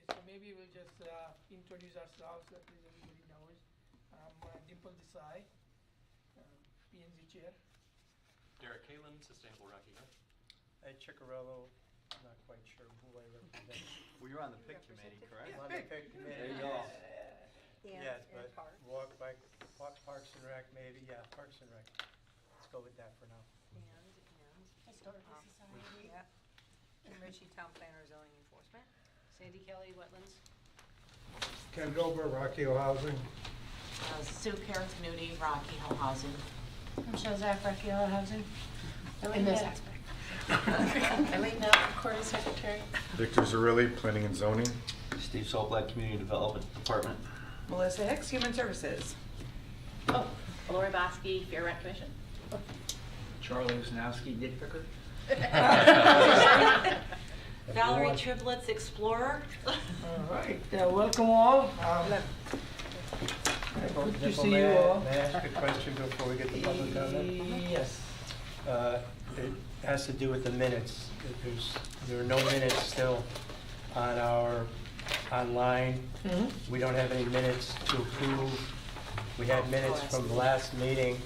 So maybe we'll just introduce ourselves, at least everybody knows. I'm Dimple Desai, P&Z Chair. Derek Kalin, Sustainable Rocky Hill. Ed Ciccarello, I'm not quite sure who I represent. Well, you're on the PIC committee, correct? I'm on the PIC committee, There you go. yes, but walk Parks and Rec maybe, yeah, Parks and Rec. Let's go with that for now. Historical Society. Yeah. And Richie, Town Planner, Zoning Enforcement. Sandy Kelly, Wetlands. Ken Dober, Rocky Hill Housing. Sue Carrot-Nudie, Rocky Hill Housing. I'm Shozak, Rocky Hill Housing. In this aspect. Eileen Knapp, Recording Secretary. Victor Zarilli, Planning and Zoning. Steve Soblak, Community Development Department. Melissa Hicks, Human Services. Oh, Lori Bosky, Fair Rent Commission. Charlie Wisnowski, Dick Picker. Valerie Triplets, Explorer. All right, welcome all. Good to see you all. May I ask a question before we get to public comment? Yes. It has to do with the minutes. There are no minutes still on our online. Mhm. We don't have any minutes to approve. We had minutes from the last meeting.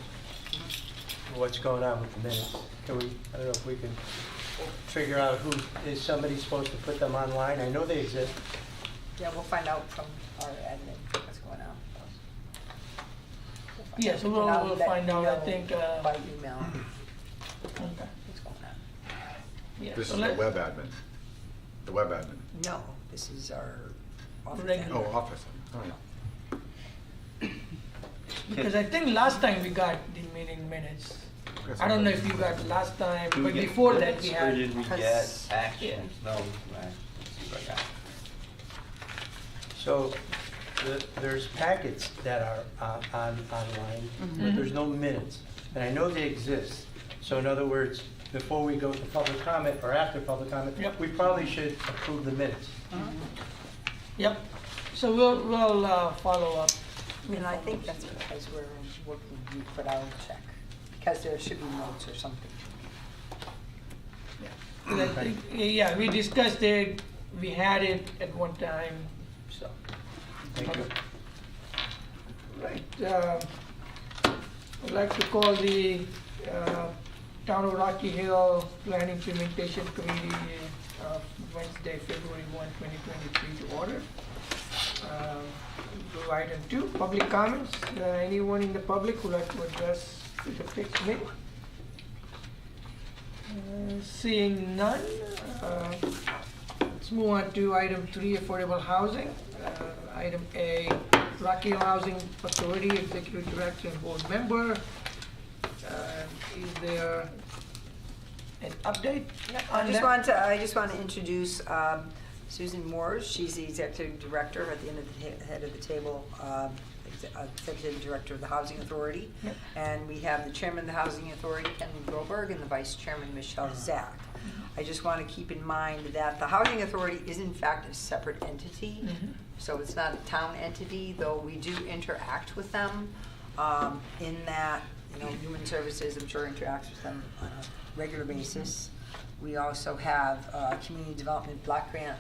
What's going on with the minutes? Can we, I don't know if we can figure out is somebody supposed to put them online? I know they exist. Yeah, we'll find out from our admin what's going on. Yes, And we'll I'll let find you out, I know think. by email Okay. what's going on. Yeah, This so is the let- web admin. The web admin. No, this is our office. Regular. Oh, office. Oh, yeah. Because I think last time we got the meeting minutes. I don't know if you got last time, Did we but get before that minutes, we or had. did we get Yeah. actions? No, right. Let's see what I got. So there's packets that are online, but there's no minutes. And I know they exist. So in other words, before we go to public comment or after public comment, Yep. we probably should approve the minutes. Yep, so we'll follow up. And I think that's because we're working, we put out a check, because there should be notes or something. And I think, yeah, we discussed it, we had it at one time, so. Thank you. Right, I'd like to call the Town of Rocky Hill Plan Implementation Committee Wednesday, February 1, 2023 to order. Go item 2, public comments. Anyone in the public would like to address the committee? Seeing none, let's move on to item 3, affordable housing. Item A, Rocky Hill Housing Authority Executive Director and Board Member. Is there an update on that? I just want to introduce Susan Moore. She's the Executive Director at the end of the head of the table, Executive Director of the Housing Authority. Yep. And we have the Chairman of the Housing Authority, Ken Groberg, and the Vice Chairman, Michelle Zach. I just want to keep in mind that the Housing Authority is in fact a separate entity. So it's not a town entity, though we do interact with them in that, Human Services, I'm sure, interacts with them on a regular basis. We also have community development block grant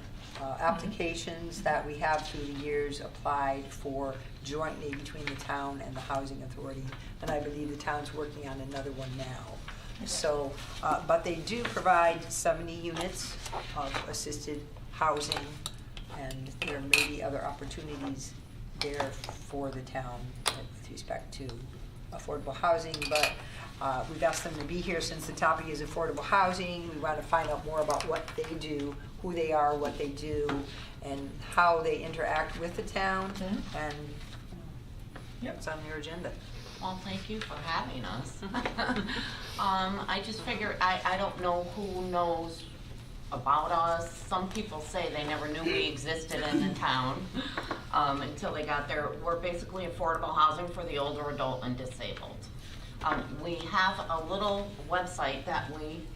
applications that we have through the years applied for jointly between the town and the Housing Authority. And I believe the town's working on another one now. So, but they do provide 70 units of assisted housing, and there may be other opportunities there for the town with respect to affordable housing, but we've asked them to be here since the topic is affordable housing. We want to find out more about what they do, who they are, what they do, and how they interact with the town, and what's on your agenda. Well, thank you for having us. I just figure, I don't know who knows about us. Some people say they never knew we existed in the town until they got there. We're basically affordable housing for the older adult and disabled. We have a little website that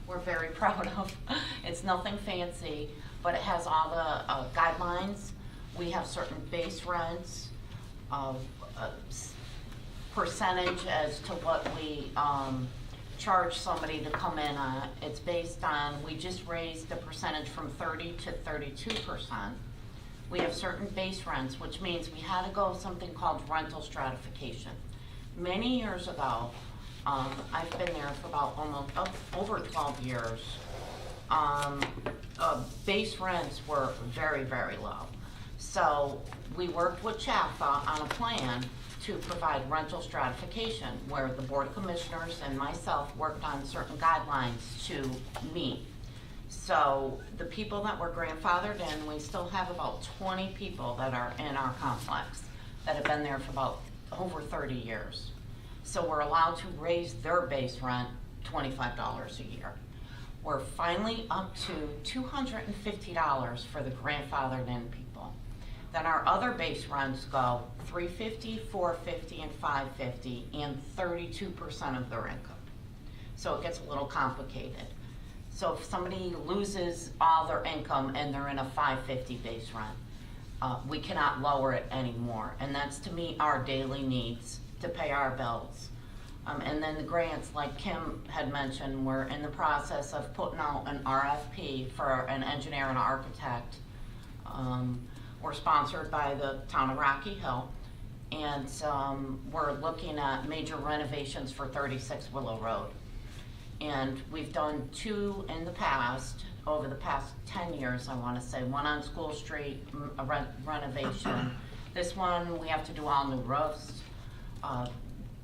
we're very proud of. It's nothing fancy, but it has all the guidelines. We have certain base rents, percentage as to what we charge somebody to come in on. It's based on, we just raised the percentage from 30 to 32%. we have certain base rents, which means we had to go with something called rental stratification. Many years ago, I've been there for about over 12 years, base rents were very, very low. So we worked with CHAFA on a plan to provide rental stratification, where the Board of Commissioners and myself worked on certain guidelines to meet. So the people that were grandfathered in, we still have about 20 people that are in our complex that have been there for about over 30 years. So we're allowed to raise their base rent $25 a year. We're finally up to $250 for the grandfathered in people. Then our other base rents go $350, $450, and $550, and 32% of their income. So it gets a little complicated. So if somebody loses all their income and they're in a $550 base rent, we cannot lower it anymore. And that's to meet our daily needs, to pay our bills. And then the grants, like Kim had mentioned, we're in the process of putting out an RFP for an engineer and architect. We're sponsored by the town of Rocky Hill. And we're looking at major renovations for 36 Willow Road. And we've done 2 in the past, over the past 10 years, I want to say. One on School Street, a renovation. This one, we have to do all new roofs.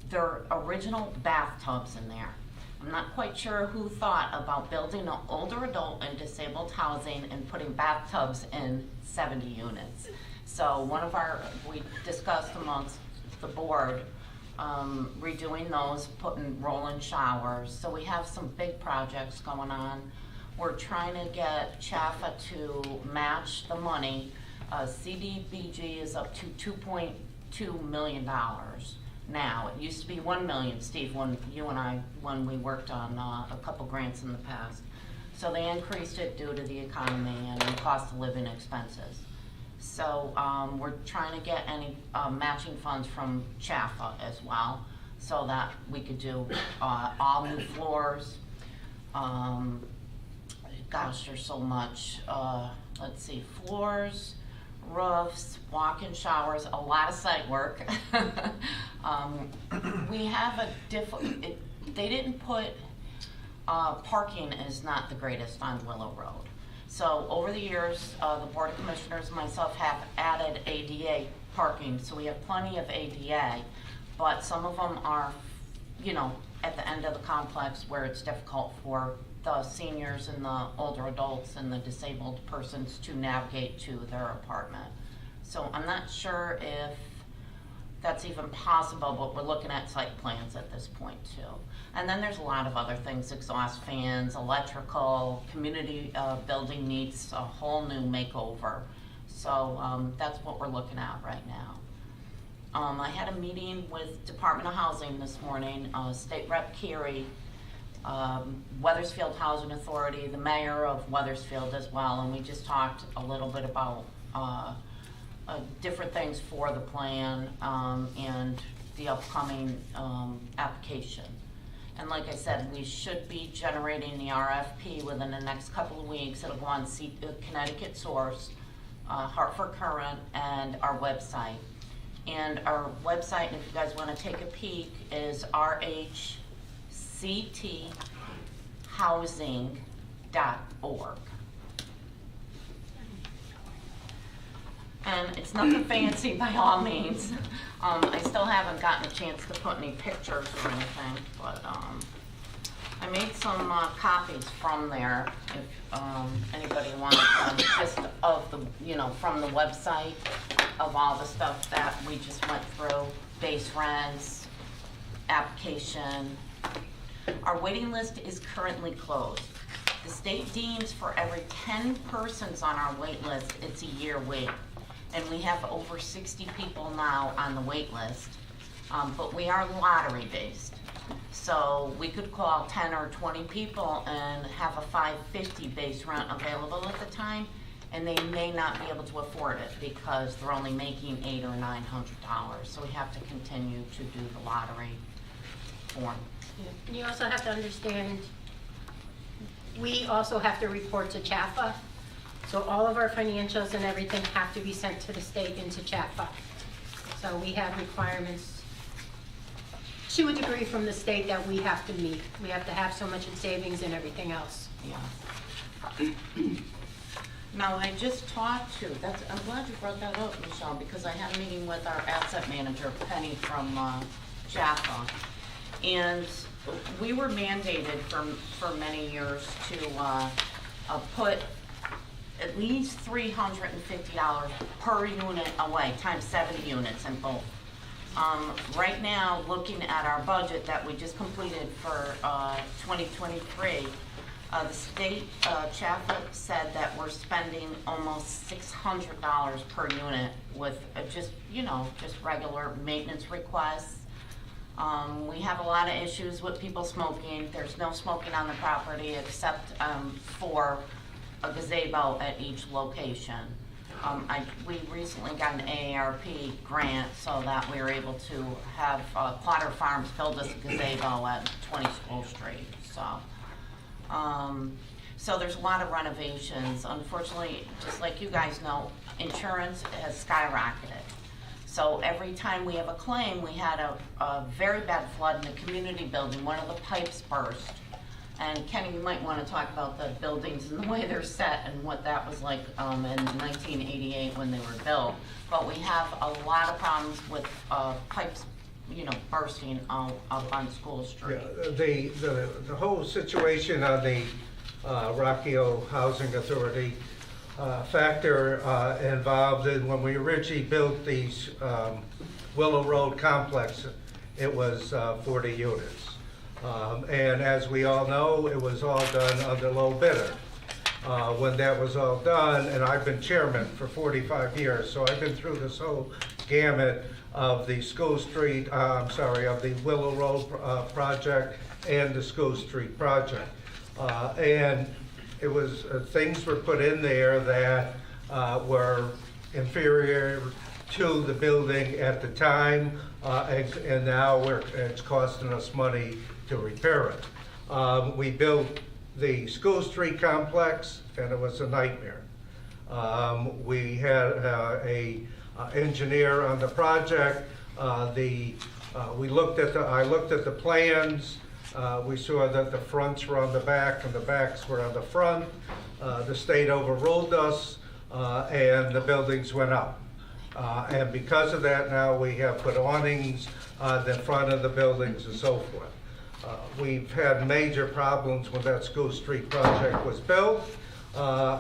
There are original bathtubs in there. I'm not quite sure who thought about building an older adult and disabled housing and putting bathtubs in 70 units. So we discussed amongst the board redoing those, putting roll-in showers. So we have some big projects going on. We're trying to get CHAFA to match the money. CDBG is up to $2.2 million now. It used to be $1 million, Steve, when we worked on a couple grants in the past. So they increased it due to the economy and the cost of living expenses. So we're trying to get any matching funds from CHAFA as well, so that we could do all new floors. Gosh, there's so much. Let's see, floors, roofs, walk-in showers, a lot of site work. We have they didn't put, parking is not the greatest on Willow Road. So over the years, the Board of Commissioners and myself have added ADA parking, so we have plenty of ADA, but some of them are, at the end of the complex where it's difficult for the seniors and the older adults and the disabled persons to navigate to their apartment. So I'm not sure if that's even possible, but we're looking at site plans at this point too. And then there's a lot of other things, exhaust fans, electrical, community building needs a whole new makeover. So that's what we're looking at right now. I had a meeting with Department of Housing this morning, State Rep Keary, Weathersfield Housing Authority, the mayor of Weathersfield as well, and we just talked a little bit about different things for the plan and the upcoming application. And like I said, we should be generating the RFP within the next couple of weeks. It'll go on Connecticut Source, Hartford Current, and our website. And our website, if you guys want to take a peek, is rhcthousing.org. And it's nothing fancy by all means. I still haven't gotten a chance to put any pictures or anything, but I made some copies from there if anybody wants them, just of the, from the website of all the stuff that we just went through, base rents, application. Our waiting list is currently closed. The state deems for every 10 persons on our wait list, it's a year wait. And we have over 60 people now on the wait list, but we are lottery based. So we could call 10 or 20 people and have a $550 base rent available at the time, and they may not be able to afford it because they're only making $800 or $900. So we have to continue to do the lottery form. Yeah. You also have to understand, we also have to report to CHAFA. So all of our financials and everything have to be sent to the state into CHAPA. So we have requirements to a degree from the state that we have to meet. We have to have so much in savings and everything else. Yeah. Now, I just talked to, I'm glad you brought that up, Michelle, because I had a meeting with our asset manager, Penny from Jaffa. And we were mandated for many years to put at least $350 per unit away, times 70 units in both. Right now, looking at our budget that we just completed for 2023, the state, Chaffet said that we're spending almost $600 per unit with just regular maintenance requests. We have a lot of issues with people smoking. There's no smoking on the property except for a gazebo at each location. We recently got an AARP grant so that we were able to have Plotter Farms build us a gazebo at 20 School Street. So there's a lot of renovations. Unfortunately, just like you guys know, insurance has skyrocketed. So every time we have a claim, we had a very bad flood in the community building. One of the pipes burst. And Kenny, you might want to talk about the buildings and the way they're set and what that was like in 1988 when they were built. But we have a lot of problems with pipes bursting up on School Street. Yeah, the whole situation on the Rocky Hill Housing Authority factor involved in when we originally built these Willow Road complex, it was 40 units. And as we all know, it was all done under low bidder. When that was all done, and I've been chairman for 45 years, so I've been through this whole gamut of the School Street, of the Willow Road project and the School Street project. And it was, things were put in there that were inferior to the building at the time, and now it's costing us money to repair it. We built the School Street complex, and it was a nightmare. We had a engineer on the project. I looked at the plans. We saw that the fronts were on the back and the backs were on the front. The state overruled us, and the buildings went up. And because of that, now we have put awnings on the front of the buildings and so forth. We've had major problems when that School Street project was built,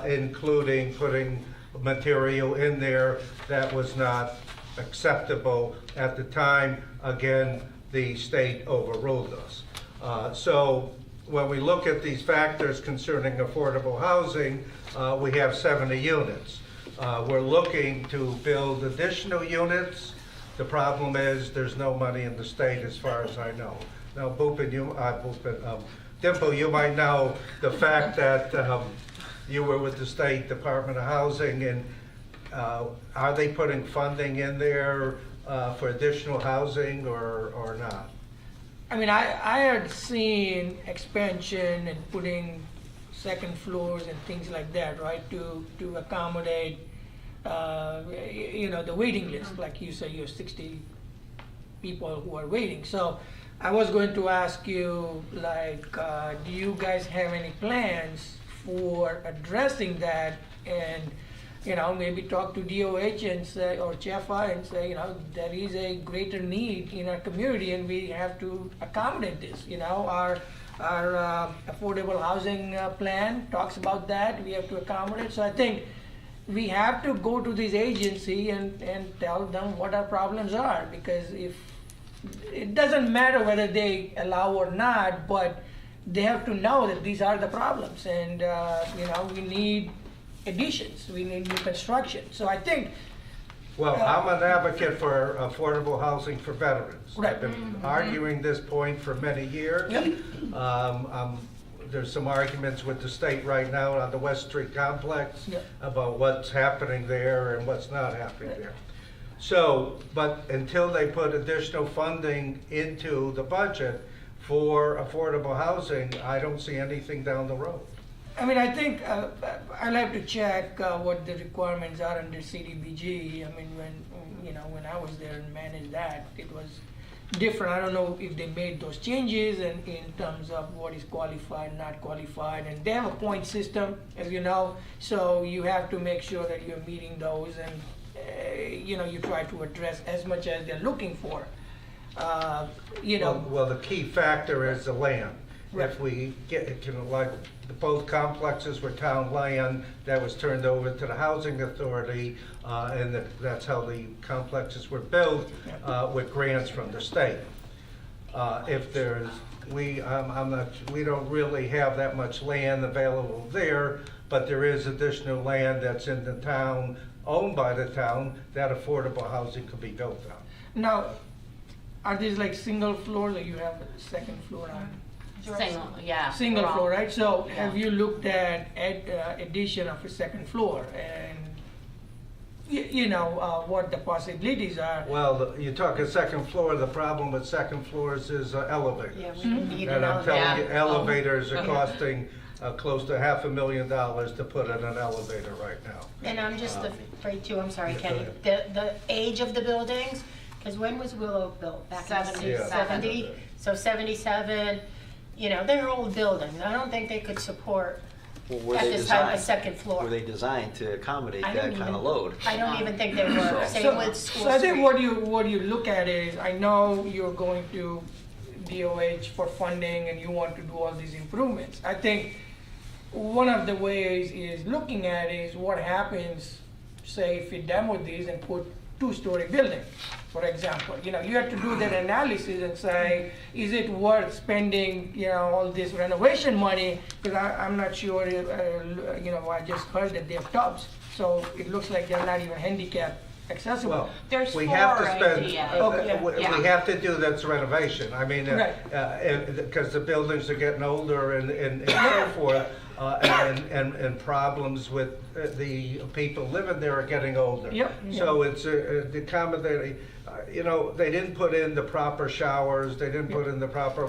including putting material in there that was not acceptable at the time. Again, the state overruled us. So when we look at these factors concerning affordable housing, we have 70 units. We're looking to build additional units. The problem is there's no money in the state as far as I know. Now, Dimple, you might know the fact that you were with the State Department of Housing, and are they putting funding in there for additional housing or not? I mean, I had seen expansion and putting second floors and things like that, right, to accommodate, the waiting list. Like you said, you have 60 people who are waiting. So I was going to ask you, do you guys have any plans for addressing that, and maybe talk to DOH and say, or CHFA and say, there is a greater need in our community and we have to accommodate this. Our affordable housing plan talks about that. We have to accommodate. So I think we have to go to this agency and tell them what our problems are, because if it doesn't matter whether they allow or not, but they have to know that these are the problems, and we need additions, we need new construction. So I think. Well, I'm an advocate for affordable housing for veterans. Right. I've been arguing this point for many years. Yep. There's some arguments with the state right now on the West Street complex about what's happening there and what's not happening there. So, but until they put additional funding into the budget for affordable housing, I don't see anything down the road. I mean, I think I'll have to check what the requirements are under CDBG. I mean, when I was there and managed that, it was different. I don't know if they made those changes in terms of what is qualified, not qualified, and they have a point system, as you know, so you have to make sure that you're meeting those, and you try to address as much as they're looking for. Well, the key factor is the land. Right. If we get, like, both complexes were town land that was turned over to the housing authority, and that's how the complexes were built, with grants from the state. If there's, we don't really have that much land available there, but there is additional land that's in the town, owned by the town, that affordable housing could be built on. Now, are these like single floors, or you have a second floor on? Single, yeah. Single we're all- floor, right? So Yeah. have you looked at addition of a second floor, and what the possibilities are? Well, you talk a second floor, the problem with second floors is elevators. Yeah, we need And an I'm telling you, Yeah. elevators are costing close to $500,000 to put in an elevator right now. And I'm just afraid too, I'm sorry, Yeah, go Kenny, the age of the buildings, because when was Willow built? Back in the 77. 70? So 77, they're old buildings. I don't think they could support Well, were at they this time a designed? second floor. Were they designed to accommodate I that don't kind even- of load? I don't even think they were. Same So- with School So I think Street. what you look at is, I know you're going to DOH for funding and you want to do all these improvements. I think one of the ways is looking at is what happens, say, if you demo these and put two-story building, for example. You have to do that analysis and say, is it worth spending, all this renovation money? Because I'm not sure, I just heard that they have tubs. So it looks like they're not even handicap accessible. Well, There's we four have to spend, ideas. Okay. we Yeah. have to do that's renovation. I mean, Right. because the buildings are getting older and so forth, and problems with the people living there are getting older. Yep. So it's the accommodating, they didn't put in the proper showers, they didn't put in the proper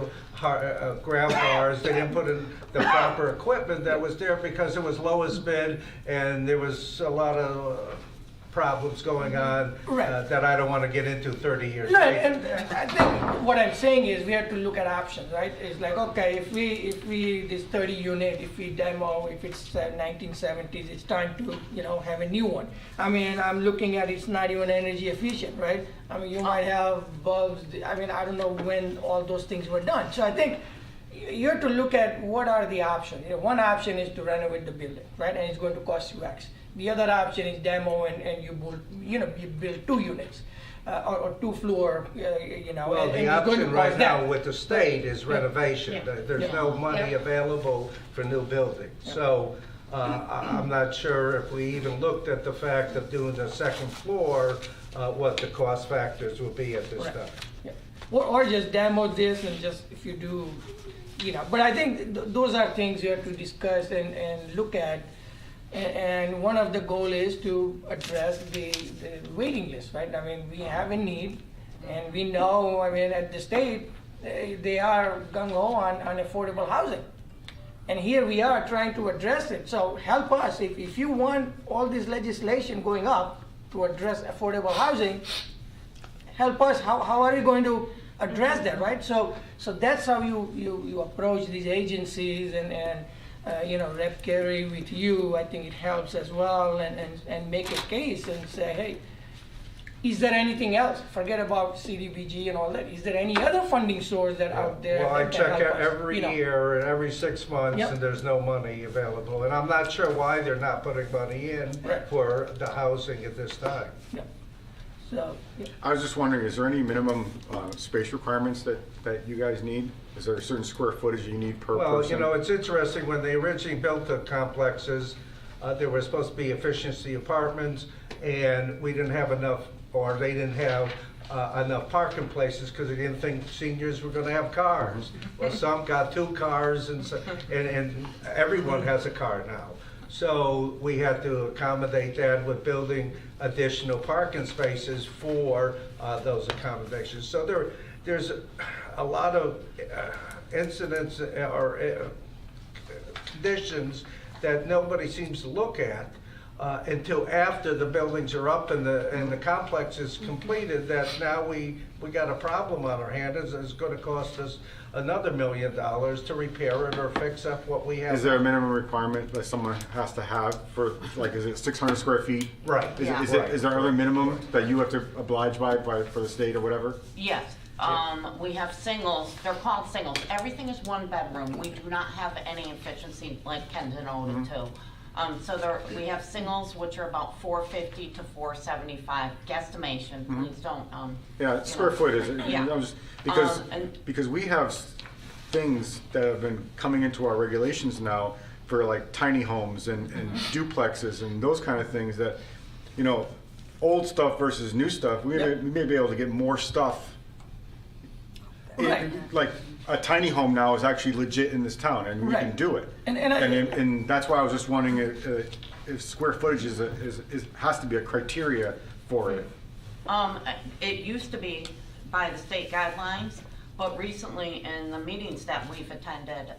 grab bars, they didn't put in the proper equipment that was there because it was lowest bid, and there was a lot of problems going on Right. that I don't want to get into 30 years No, later. and I think what I'm saying is we have to look at options, right? It's like, okay, if we this 30 unit, if we demo, if it's 1970s, it's time to, have a new one. I mean, I'm looking at it's not even energy efficient, right? I mean, you might have bulbs, I mean, I don't know when all those things were done. So I think you have to look at what are the options. One option is to renovate the building, right? And it's going to cost you X. The other option is demo and you build 2 units or 2 floor, Well, and the it's going to option cost right now that. with the state is renovation. Yeah. There's no money Yeah. available for new buildings. So I'm not sure if we even looked at the fact of doing the second floor, what the cost factors will be at this Right. time. Yeah. Or just demo this and just if you do, but I think those are things you have to discuss and look at. And one of the goal is to address the waiting list, right? I mean, we have a need, and we know, I mean, at the state, they are gung-ho on affordable housing. And here we are trying to address it. So help us, if you want all this legislation going up to address affordable housing, help us. How are you going to address that, right? So that's how you approach these agencies and Rep. Carey with you, I think it helps as well, and make a case and say, hey, is there anything else? Forget about CDBG and all that. Is there any other funding source that out there? Well, I that can check help us? every year and every 6 months, Yep. and there's no money available. And I'm not sure why they're not putting money in Right. for the housing at this time. Yeah. So, yeah. I was just wondering, is there any minimum space requirements that you guys need? Is there a certain square footage you need per Well, person? it's interesting, when they originally built the complexes, there were supposed to be efficiency apartments, and we didn't have enough, or they didn't have enough parking places because they didn't think seniors were gonna have cars. Well, some got 2 cars, and everyone has a car now. So we had to accommodate that with building additional parking spaces for those accommodations. So there's a lot of incidents or conditions that nobody seems to look at until after the buildings are up and the complex is completed, that now we got a problem on our hands. It's gonna cost us another $1 million to repair it or fix up what we have. Is there a minimum requirement that someone has to have for, like, is it 600 square feet? Right. Yeah. Is there other minimum that you have to oblige by for the state or whatever? Yes, we have singles, they're called singles, everything is one bedroom, we do not have any efficiency like Ken denoted to. So we have singles, which are about 450 to 475, guesstimation, please don't, Yeah, square footage, Yeah. I'm just, and- because we have things that have been coming into our regulations now for like tiny homes and duplexes and those kind of things that, you know, old stuff versus new stuff, we may be able to get more stuff. Right. Like, a tiny home now is actually legit in this town, and we can Right. do it. And that's why I was just wondering if square footage has to be a criteria for it. It used to be by the state guidelines, but recently in the meetings that we've attended,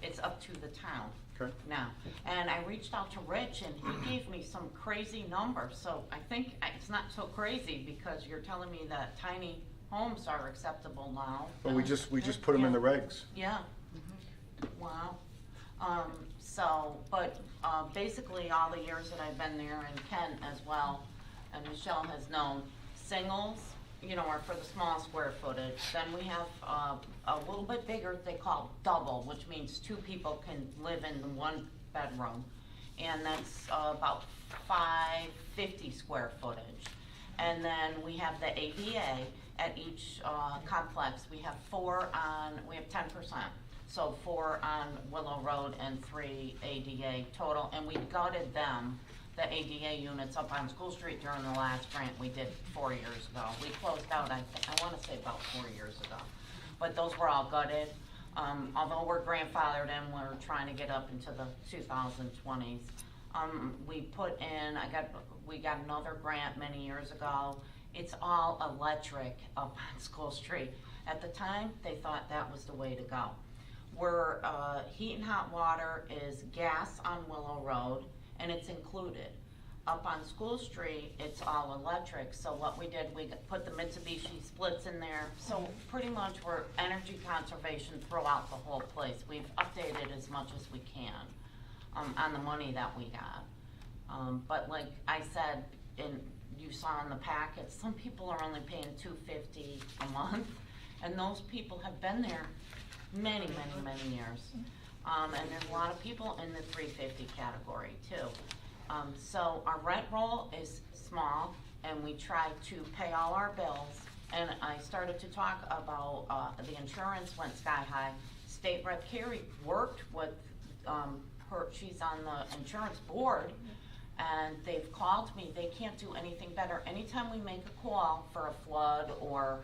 it's up to the town Okay. now. And I reached out to Rich and he gave me some crazy numbers, so I think it's not so crazy because you're telling me that tiny homes are acceptable now. But we just put them in the regs. Yeah. Wow. Basically all the years that I've been there, and Ken as well, and Michelle has known, singles, you know, are for the small square footage. Then we have a little bit bigger, they call double, which means 2 people can live in the 1 bedroom. And that's about 550 square footage. And then we have the ADA at each complex. We have 10%. So 4 on Willow Road and 3 ADA total. And we gutted them, the ADA units up on School Street during the last grant we did 4 years ago. We closed out, I want to say about 4 years ago. But those were all gutted. Although we're grandfathered in, we're trying to get up into the 2020s. We got another grant many years ago. It's all electric up on School Street. At the time, they thought that was the way to go. We're, heat and hot water is gas on Willow Road, and it's included. Up on School Street, it's all electric, so what we did, we put the Mitsubishi splits in there. So pretty much we're energy conservation throughout the whole place. We've updated as much as we can on the money that we got. But like I said, you saw in the packet, some people are only paying $250 a month, and those people have been there many years. And there's a lot of people in the $350 category too. So our rent roll is small, and we try to pay all our bills. And I started to talk about the insurance went sky high. State Rep Carey worked with her, she's on the insurance board, and they've called me. They can't do anything better. Anytime we make a call for a flood or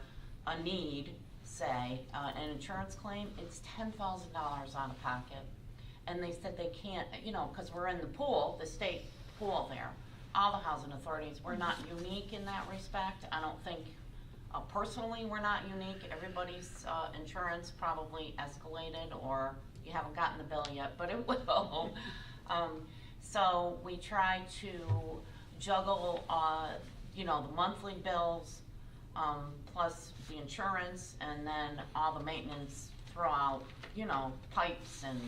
a need, say, an insurance claim, it's $10,000 out of pocket. And they said they can't, you know, because we're in the pool, the state pool there. All the housing authorities, we're not unique in that respect. I don't think, personally, we're not unique. Everybody's insurance probably escalated, or you haven't gotten the bill yet, but it will. So we try to juggle, you know, the monthly bills, plus the insurance, and then all the maintenance throughout, you know, pipes and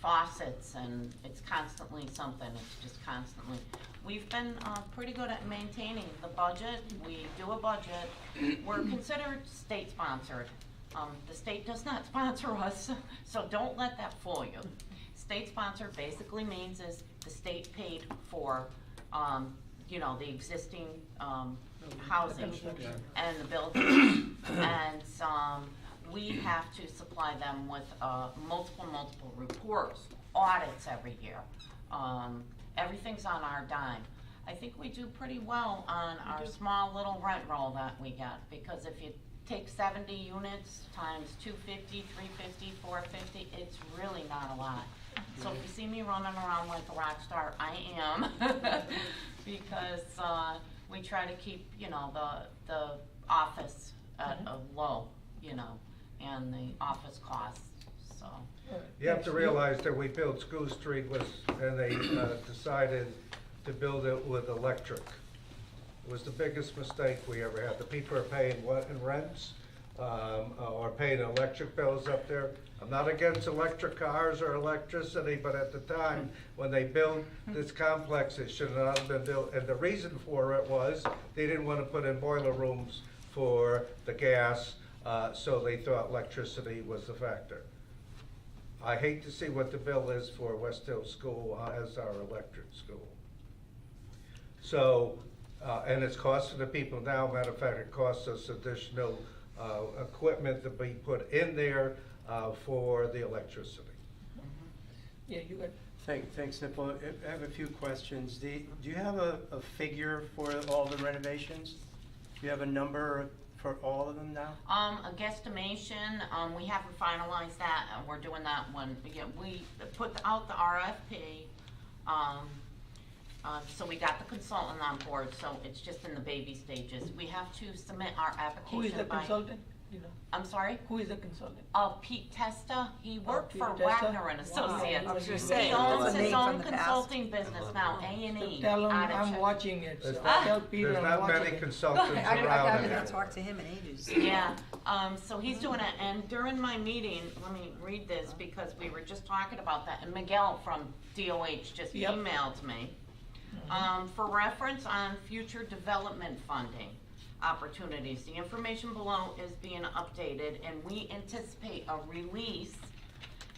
faucets, and it's constantly something. It's just constantly. We've been pretty good at maintaining the budget. We do a budget. We're considered state-sponsored. The state does not sponsor us, so don't let that fool you. State-sponsored basically means is the state paid for, you know, the existing housing and the buildings, and we have to supply them with multiple reports, audits every year. Everything's on our dime. I think we do pretty well on our small little rent roll that we get, because if you take 70 units times 250, 350, 450, it's really not a lot. So if you see me running around like a rock star, I am, because we try to keep, you know, the office at a low, you know, and the office costs. so. You have to realize that we built School Street and they decided to build it with electric. It was the biggest mistake we ever had. The people are paying what in rents, or paying electric bills up there. I'm not against electric cars or electricity, but at the time, when they built this complex, it should not have been built. And the reason for it was, they didn't want to put in boiler rooms for the gas, so they thought electricity was the factor. I hate to see what the bill is for West Hill School as our electric school. So, and it's costing the people now, matter of fact, it costs us additional equipment to be put in there for the electricity. Yeah, you got, Thanks, Nipple. I have a few questions. Do you have a figure for all the renovations? Do you have a number for all of them now? A guesstimation, we haven't finalized that, we're doing that one. Yeah, we put out the RFP, so we got the consultant on board, so it's just in the baby stages. We have to submit our application who is the by- consultant? You know, I'm sorry? who is the consultant? Pete Testa, he worked Peter for Testa? Wagner and Wow. Associates. I was gonna He say, owns that's a his name own from the past. consulting business now, A&E. Tell him out of I'm Ch- watching it, so There's tell Peter There's I'm not watching many it. consultants I around haven't anymore. talked to him in ages. Yeah, so he's doing it, and during my meeting, let me read this, because we were just talking about that, and Miguel from DOH just Yep. emailed me. For reference on future development funding opportunities, the information below is being updated, and we anticipate a release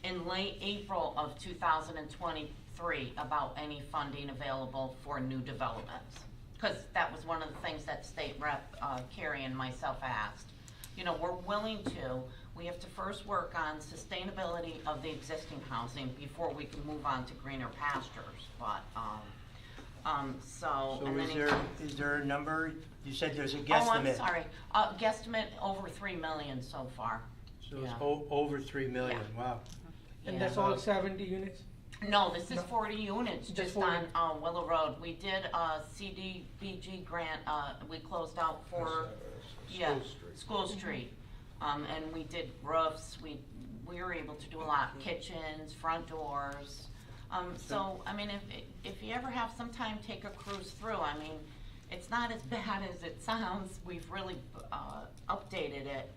in late April of 2023 about any funding available for new developments. Because that was one of the things that State Rep Carrie and myself asked. You know, we're willing to, we have to first work on sustainability of the existing housing before we can move on to greener pastures, but, so. So and then is there a number? You said there's a Oh, guesstimate. I'm sorry, guesstimate over 3 million so far. So it's Yeah. over 3 million, Yeah. wow. And Yeah. that's all 70 units? No, this is No. 40 units, Just just 40. on Willow Road. We did a CDBG grant, we closed out for, yeah, School Street. School Street. And we did roofs, we were able to do a lot, kitchens, front doors. So, I mean, if you ever have some time, take a cruise through. I mean, it's not as bad as it sounds. We've really updated it,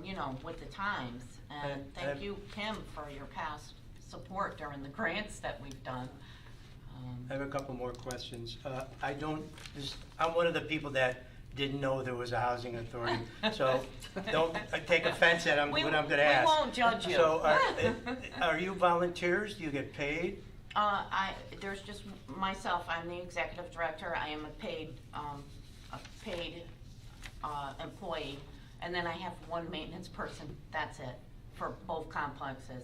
you know, with the times. And And- thank you, Kim, for your past support during the grants that we've done. I have a couple more questions. I'm one of the people that didn't know there was a housing authority, so don't take offense at what I'm gonna ask. We won't judge you. So are you volunteers? Do you get paid? There's just myself, I'm the executive director, I am a paid employee, and then I have one maintenance person, that's it, for both complexes.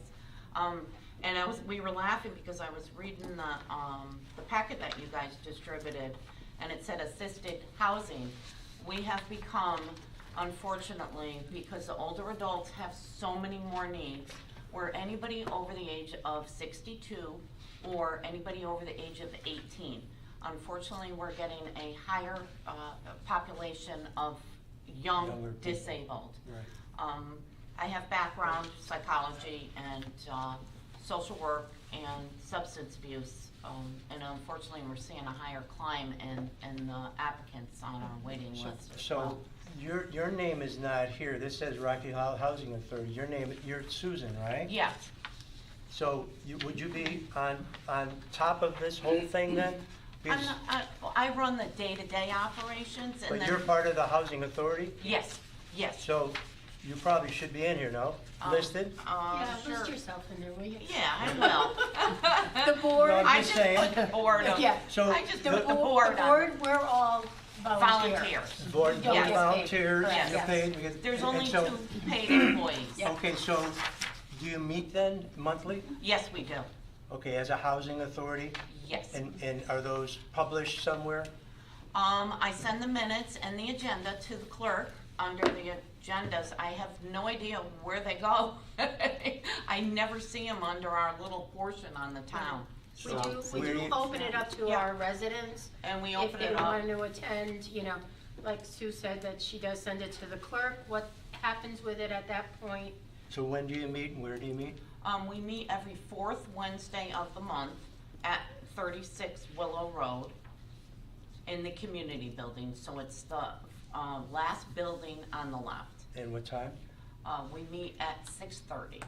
And we were laughing because I was reading the packet that you guys distributed, and it said assisted housing. We have become, unfortunately, because the older adults have so many more needs, where anybody over the age of 62 or anybody over the age of 18. Unfortunately, we're getting a higher population of Younger young people. disabled. Right. I have background psychology and social work and substance abuse, and unfortunately, we're seeing a higher climb in the applicants on our waiting list as well. So your name is not here. This says Rocky Hollow Housing Authority. You're Susan, right? Yes. So would you be on top of this whole thing then? Because- I run the day-to-day operations, and But then. you're part of the housing authority? Yes, yes. So you probably should be in here, no? Listed? Yeah, Sure. list yourself in there, will you? Yeah, I will. The board, No, I'm I just just saying. put the board on. Yeah. So I just the put the board on. we're all volunteers. Volunteers. Board You don't get paid. volunteers, Yes. you're paid? because- There's and only so- 2 paid employees. Yeah. Okay, so do you meet then monthly? Yes, we do. Okay, as a housing authority? Yes. And are those published somewhere? I send the minutes and the agenda to the clerk under the agendas. I have no idea where they go. I never see them under our little portion on the town. We do we- open it up to Yeah. our residents. And we If open they it up. want to attend, you know, like Sue said, that she does send it to the clerk. What happens with it at that point, So when do you meet and where do you meet? We meet every fourth Wednesday of the month at 36 Willow Road in the community building. So it's the last building on the left. And what time? We meet at 6:30.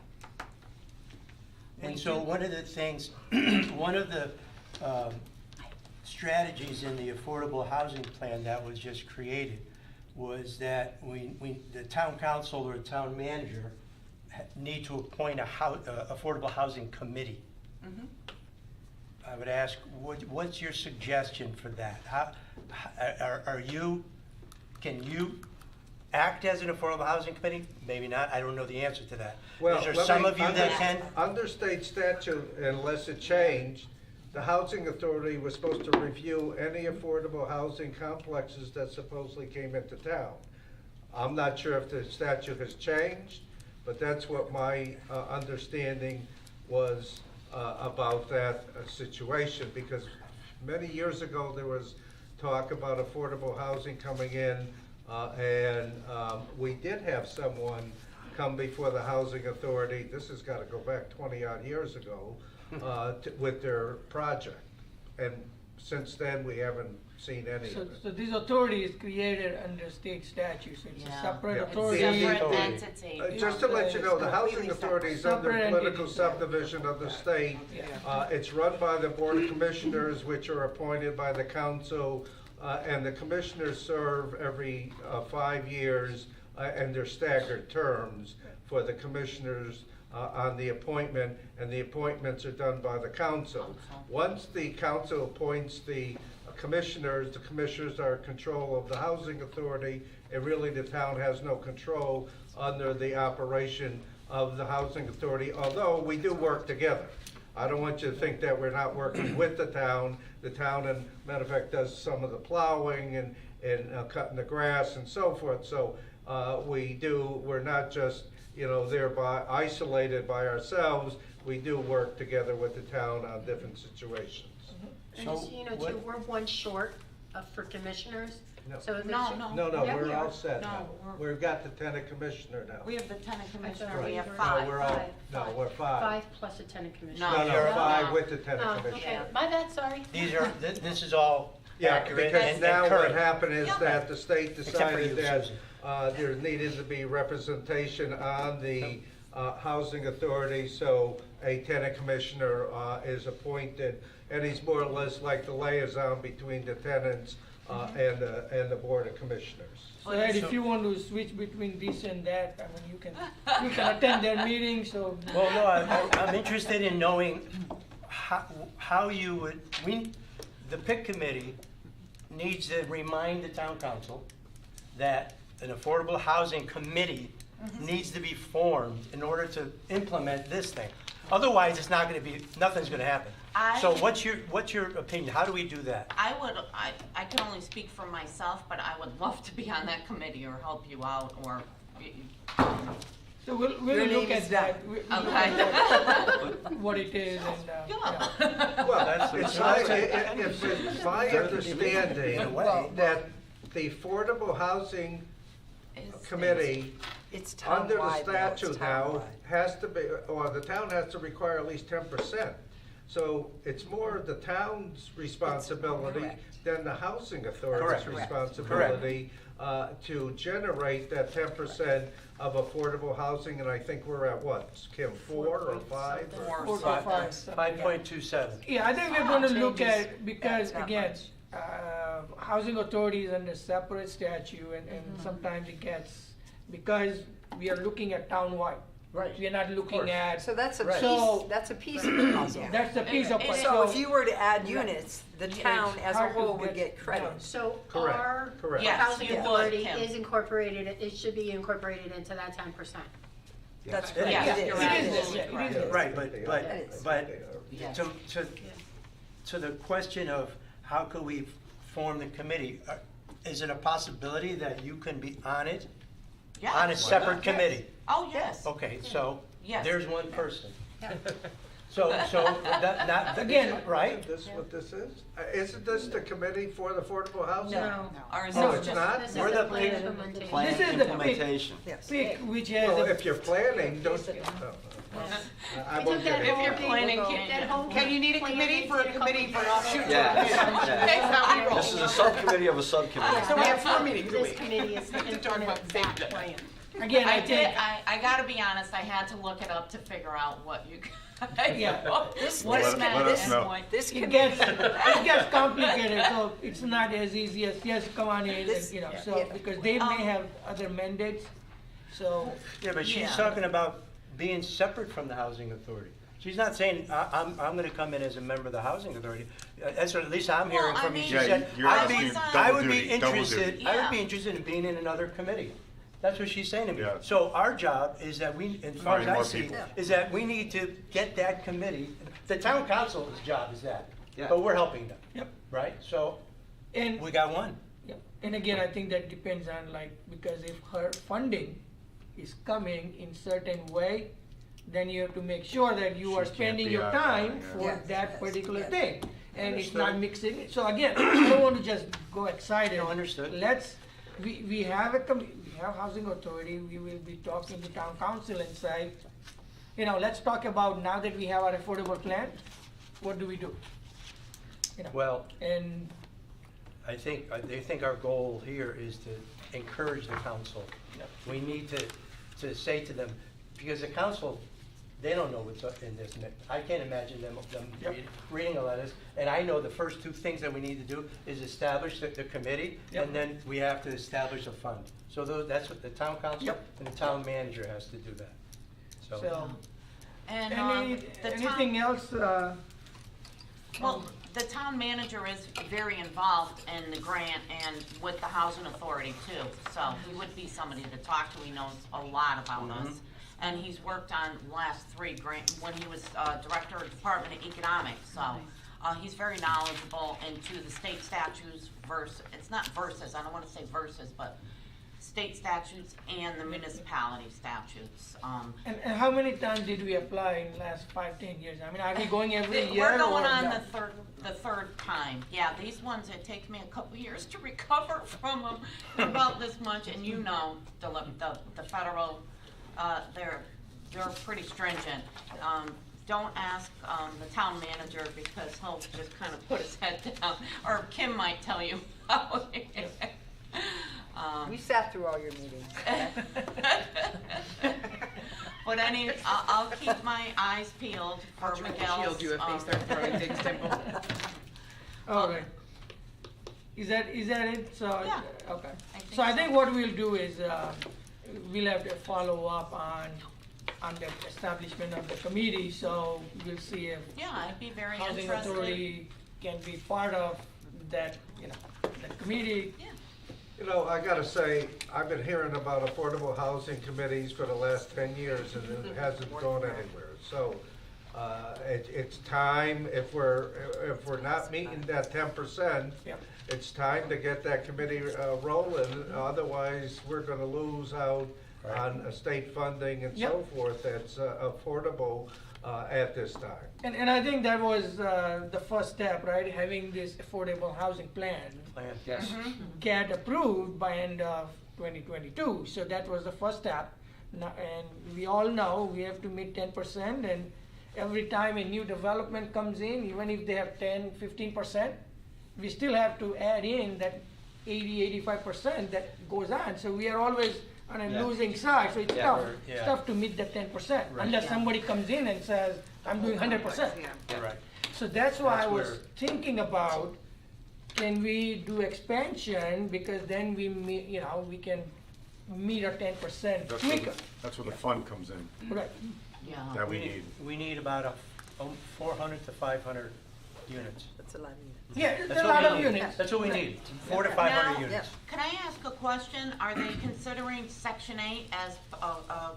And so one of the things, one of the strategies in the affordable housing plan that was just created was that the town council or town manager need to appoint a affordable housing committee. Mhm. I would ask, what's your suggestion for that? Can you act as an affordable housing committee? Maybe not, I don't know the answer to that. Well, Is there let some me- of you that can? Under state statute, unless it changed, the housing authority was supposed to review any affordable housing complexes that supposedly came into town. I'm not sure if the statute has changed, but that's what my understanding was about that situation, because many years ago, there was talk about affordable housing coming in, and we did have someone come before the housing authority, this has got to go back 20-odd years ago, with their project. And since then, we haven't seen any So, of it. so this authority is created under state statute, so it's a Yeah. separate Yeah. authority. Separate Separate entity. entity. Just to let you know, the housing Completely authority is under separate. political subdivision of the state. Yeah. It's run by the Board of Commissioners, which are appointed by the council, and the commissioners serve every 5 years, and they're staggered terms for the commissioners on the appointment, and the appointments are done by the council. Once the council appoints the commissioners are in control of the housing authority, and really the town has no control under the operation of the housing authority, although we do work together. I don't want you to think that we're not working with the town. The town, and matter of fact, does some of the plowing and cutting the grass and so forth. So we're not just, thereby isolated by ourselves. We do work together with the town on different situations. And So just, so you know, what- too, we're one short for commissioners. No. So there's- No. No, Yeah, we're we all are. set No, now. we're- We've got the tenant commissioner now. We have the tenant commissioner, Right. we have No, 5. No, we're all, no, we're five. 5 plus a tenant commissioner. No, No, you're no, 5 not. with the tenant Oh, commissioner. okay, my bad, sorry. This is all Yeah, accurate because and now what current. happened is Yeah. that the state Except for decided you, that Susan. there needed to be representation on the housing authority, so a tenant commissioner is appointed, and he's more or less like the liaison between the tenants and the Board of Commissioners. So Ed, if you want to switch between this and that, I mean, you can attend their meeting, so. Well, no, I'm interested in knowing how you would, the PIC committee needs to remind the town council that an affordable housing committee needs to be formed in order to implement this thing. Otherwise, it's not gonna be, nothing's gonna happen. So what's your opinion? How do we do that? I can only speak for myself, but I would love to be on that committee or help you out or, So we'll Your look name at is that. done. We'll look at what it is and, yeah. Well, it's my understanding that the Affordable Housing Committee, It's under the townwide, though. It's statute now, townwide. has to be, or the town has to require at least 10%. So it's more the town's responsibility correct. than the housing authority's Correct. responsibility to generate that 10% of affordable housing, and I think we're at what, Kim, 4 or 5? 4 4 to 5, something like that. 5.27. Yeah, I think we're gonna look Changes. at, because That's not again, much. housing authority is under separate statute and sometimes it gets, because we are looking at townwide. Right. We are not looking at, So that's a Right. So- piece, that's a piece of the puzzle. that's the piece of. It- it- So if you were to add units, the It's town as a hard to whole would get get credit. So Correct, our correct. Yes, housing you would, authority Kim. is incorporated, it should be incorporated into that 10%. That's Yeah. correct. Yes, It you're is. right. It is, Absolutely yeah, it correct. is. Right, It is. but Yes. to the question of how could we form the committee, is it a possibility that you can be on it? Yes. On a separate committee? Oh, yes. Okay, so Yes. there's one person. So, not, Again, right? Is this what this is? Isn't this the committee for the affordable housing? No. Or is Oh, this it's just- not? This is We're the the plan plan- implementation. Plan This is the implementation. Yes. PIC, which has Well, a if you're planning, don't, I We won't took get that it. whole you're thing, planning, that whole Okay, you need a plan committee for a into committee for offshoot. Yeah, That's how we yeah. roll. This is a subcommittee of a subcommittee. So we have 4 meetings a This week. committee is to To talk implement about that safety. plan. again, I I did, think, I gotta be honest, I had to look it up to figure out what you guys. Yeah. This, What this, it let meant us at know. this point. this it committee, gets complicated, so it's not as easy as just come on in, This- and, you know, yeah. so, Yeah. because they may have other mandates, so, Yeah, but she's Yeah. talking about being separate from the housing authority. She's not saying, I'm gonna come in as a member of the housing authority. That's what at least I'm hearing Well, I from you. She mean- said, you're I'd be- asking I double would be duty, double interested, duty. I would Yeah. be interested in being in another committee. That's what she's saying to me. Yeah. So our job is that we, as far as Find I more see, people. is that we need to get that committee, the town council's job is that. Yeah. But we're helping them, yep, right? So and. we got one. Yeah, and again, I think that depends on like, because if her funding is coming in certain way, then you have to make sure that you She are can't spending be your out time there, for yeah. that Yes, particular yes. thing. And it's not Understood. mixing it, so again, I don't want to just go excited. No, understood. We have we have housing authority, we will be talking to town council and say, you know, let's talk about now that we have our affordable plan, what do we do? You know, Well, and, I think, they think our goal here is to encourage the council. We need to say to them, because the council, they don't know what's up in this. I can't imagine them Yep. reading a lot of this. And I know the first two things that we need to do is establish the committee, Yep. and then we have to establish a fund. So that's what the town council Yep. and the town manager has to do that. so, And, the anything town, else, well, the town manager is very involved in the grant and with the housing authority too. So he would be somebody to talk to, he knows a lot about us. And he's worked on the last 3 grants, when he was, Director of Department of Economics, so. He's very knowledgeable into the state statutes it's not versus, I don't wanna say versus, but state statutes and the municipality statutes. and how many times did we apply in the last 5-10 years? I mean, are we going every year? We're going or on no? the third time. Yeah, these ones, it takes me a couple years to recover from them, They're about this much, and you know, the federal, they're pretty stringent. Don't ask the town manager because he'll just kind of put his head down, or Kim might tell you how. we sat through all your meetings. But I'll keep my eyes peeled for I'll try to Miguel's. shield you if they start throwing things Dimple. All right. Is that it? So, Yeah. okay. I think So I so. think what we'll do is, we'll have to follow up on the establishment of the committee, so we'll see if Yeah, I'd be very housing interested. authority can be part of that, you know, that committee. Yeah. You know, I gotta say, I've been hearing about affordable housing committees for the last 10 years, and it hasn't gone anywhere. So, it's time, if we're not meeting that 10%, Yep. it's time to get that committee rolling, otherwise, we're gonna lose out on state funding and so Yep. forth that's affordable at this time. And I think that was the first step, right? Having this affordable housing plan Plan. Yes. get approved by end of 2022. So that was the first step. And we all know we have to meet 10%, and every time a new development comes in, even if they have 10, 15%, we still have to add in that 80, 85% that goes on. So we are always on a Yeah. losing side, so it's Yeah, tough. we're- It's yeah. tough to meet the 10%, unless somebody comes in and says, I'm doing 100%. Yeah. Right. So that's why That's I was where- thinking about, can we do expansion, because then we can meet our 10% quicker. That's where the fund comes in, Right, Yeah. that we need. We need about 400 to 500 units. That's a lot of units. yeah, it's That's a what lot we of need. units. That's what we need, 400 to 500 Now, units. Can I ask a question? Are they considering Section 8 as a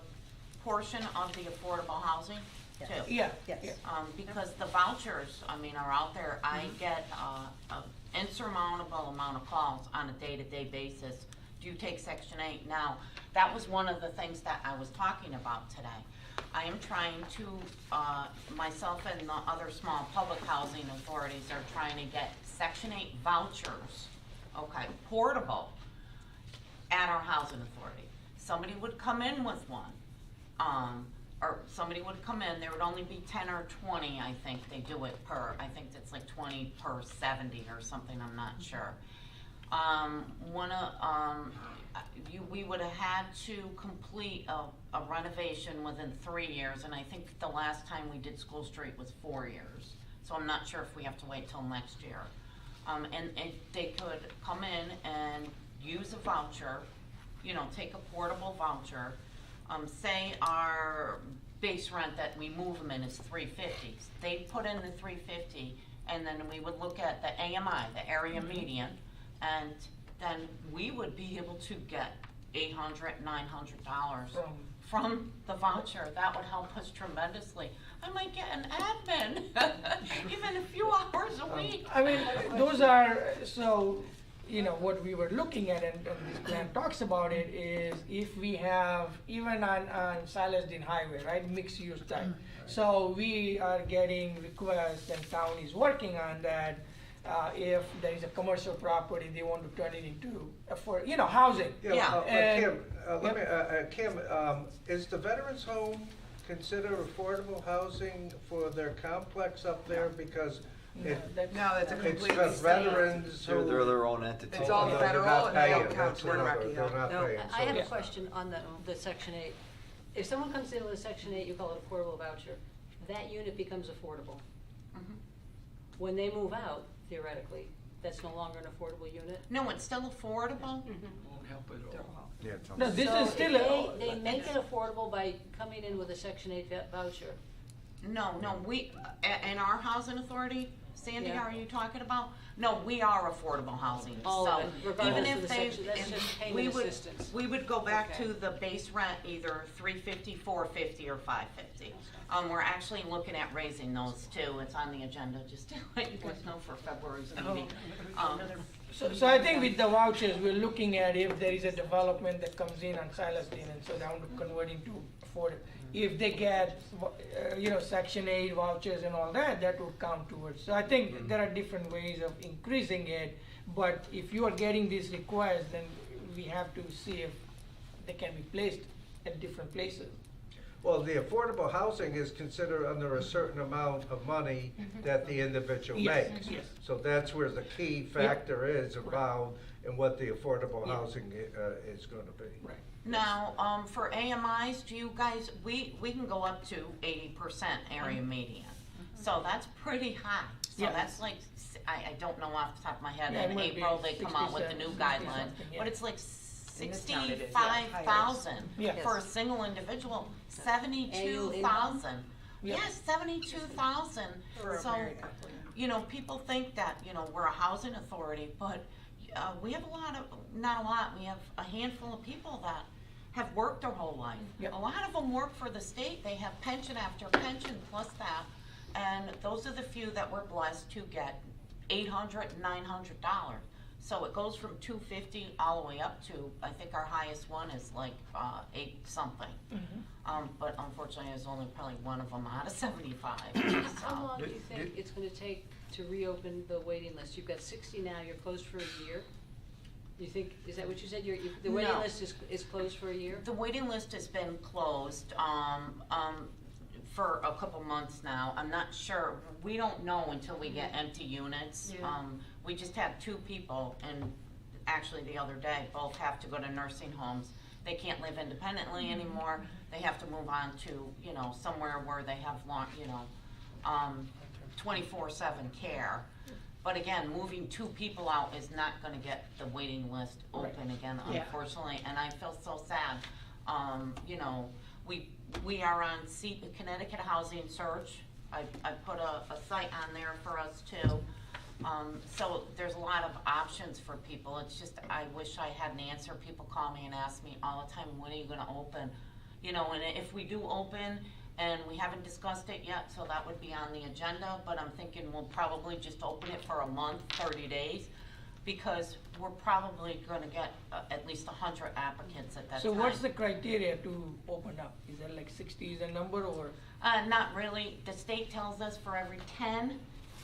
portion of the affordable housing too? Yeah, Yes. yeah. Because the vouchers, I mean, are out there. I get an insurmountable amount of calls on a day-to-day basis. Do you take Section 8 now. That was one of the things that I was talking about today. I am trying to, myself and the other small public housing authorities are trying to get Section 8 vouchers, okay, portable, at our housing authority. Somebody would come in with one, or somebody would come in, there would only be 10 or 20, I think they do it per, I think it's like 20 per 70 or something, I'm not sure. We would have had to complete a renovation within 3 years, and I think the last time we did School Street was 4 years. So I'm not sure if we have to wait till next year. And they could come in and use a voucher, you know, take a portable voucher. Say our base rent that we move them in is $350. They put in the $350, and then we would look at the AMI, the area median, and then we would be able to get $800, $900 from the voucher. That would help us tremendously. I might get an admin, even a few hours a week. I mean, those are, so, you know, what we were looking at, and this plan talks about it, is if we have, even on Silas Dean Highway, right, mixed use type. So we are getting requests, and town is working on that. If there is a commercial property, they want to turn it into, for, you know, housing. Yeah. Kim, is the Veterans Home considered affordable housing for their complex up there? Because That's a it's completely for veterans They're who. their own entity. It's all they're federal not and they don't paying. count That's toward another- Rocky they're Hill. not No, paying. I have So- a question on the Section 8. If someone comes in with a Section 8, you call it a portable voucher, that unit becomes affordable. When they move out, theoretically, that's no longer an affordable unit? No, it's still affordable. Won't help at all. Yeah, tell No, me. this So is if still they make it affordable by coming in with a Section 8 voucher. No, we, in our housing authority, Sandy, Yeah. are you talking about? No, we are affordable housing, All of it, so regardless even of if the they, section, that's just payment we would, assistance. we would go back Okay. to the base rent, either $350, $450, or $550. We're actually looking at raising those too, it's on the agenda, just to let you guys know for February's meeting. So I think with the vouchers, we're looking at if there is a development that comes in on Silas Dean, and so down to converting to affordable. If they get, you know, Section 8 vouchers and all that, that would count towards. So I think there are different ways of increasing it, but if you are getting these requests, then we have to see if they can be placed at different places. Well, the affordable housing is considered under a certain amount of money that the individual Yes, makes. yes. So that's where the key factor is about and what the affordable housing is gonna be. Right. Now, for AMIs, do you guys, we can go up to 80% area median. So that's pretty high. So Yeah. that's like, I don't know off the top of my head, Yeah, it in might be April, they come out with the 67, new 60 guidelines. something, yeah. But it's like In this town it is, yeah. 65,000 Yeah. for a single individual, Annual 72,000. Yeah. Yes, 72,000. For a So, married couple, yeah. you know, people think that, you know, we're a housing authority, but we have a lot of, not a lot, we have a handful of people that have worked their whole life. Yep. A lot of them work for the state, they have pension after pension plus that, and those are the few that we're blessed to get $800, $900. So it goes from $250 all the way up to, I think our highest one is like 8 something. But unfortunately, there's only probably one of them out of 75. How So. long do you think it's gonna take to reopen the waiting list? You've got 60 now, you're closed for a year? You think, is that what you said? The waiting No. list is closed for a year? The waiting list has been closed for a couple months now. I'm not sure, we don't know until we get empty units. Yeah. We just had 2 people, and actually the other day, both have to go to nursing homes. They can't live independently anymore. They have to move on to, you know, somewhere where they have long, you know, 24/7 care. But again, moving 2 people out is not gonna get the waiting list open again, Yeah. unfortunately, and I feel so sad. You know, we are on Connecticut Housing Search. I put a site on there for us too. So there's a lot of options for people. It's just, I wish I had an answer. People call me and ask me all the time, when are you gonna open? You know, and if we do open, and we haven't discussed it yet, so that would be on the agenda, but I'm thinking we'll probably just open it for a month, 30 days. because we're probably gonna get at least 100 applicants at that So time. what's the criteria to open up? Is that like 60 is a number, or? Not really. The state tells us for every 10,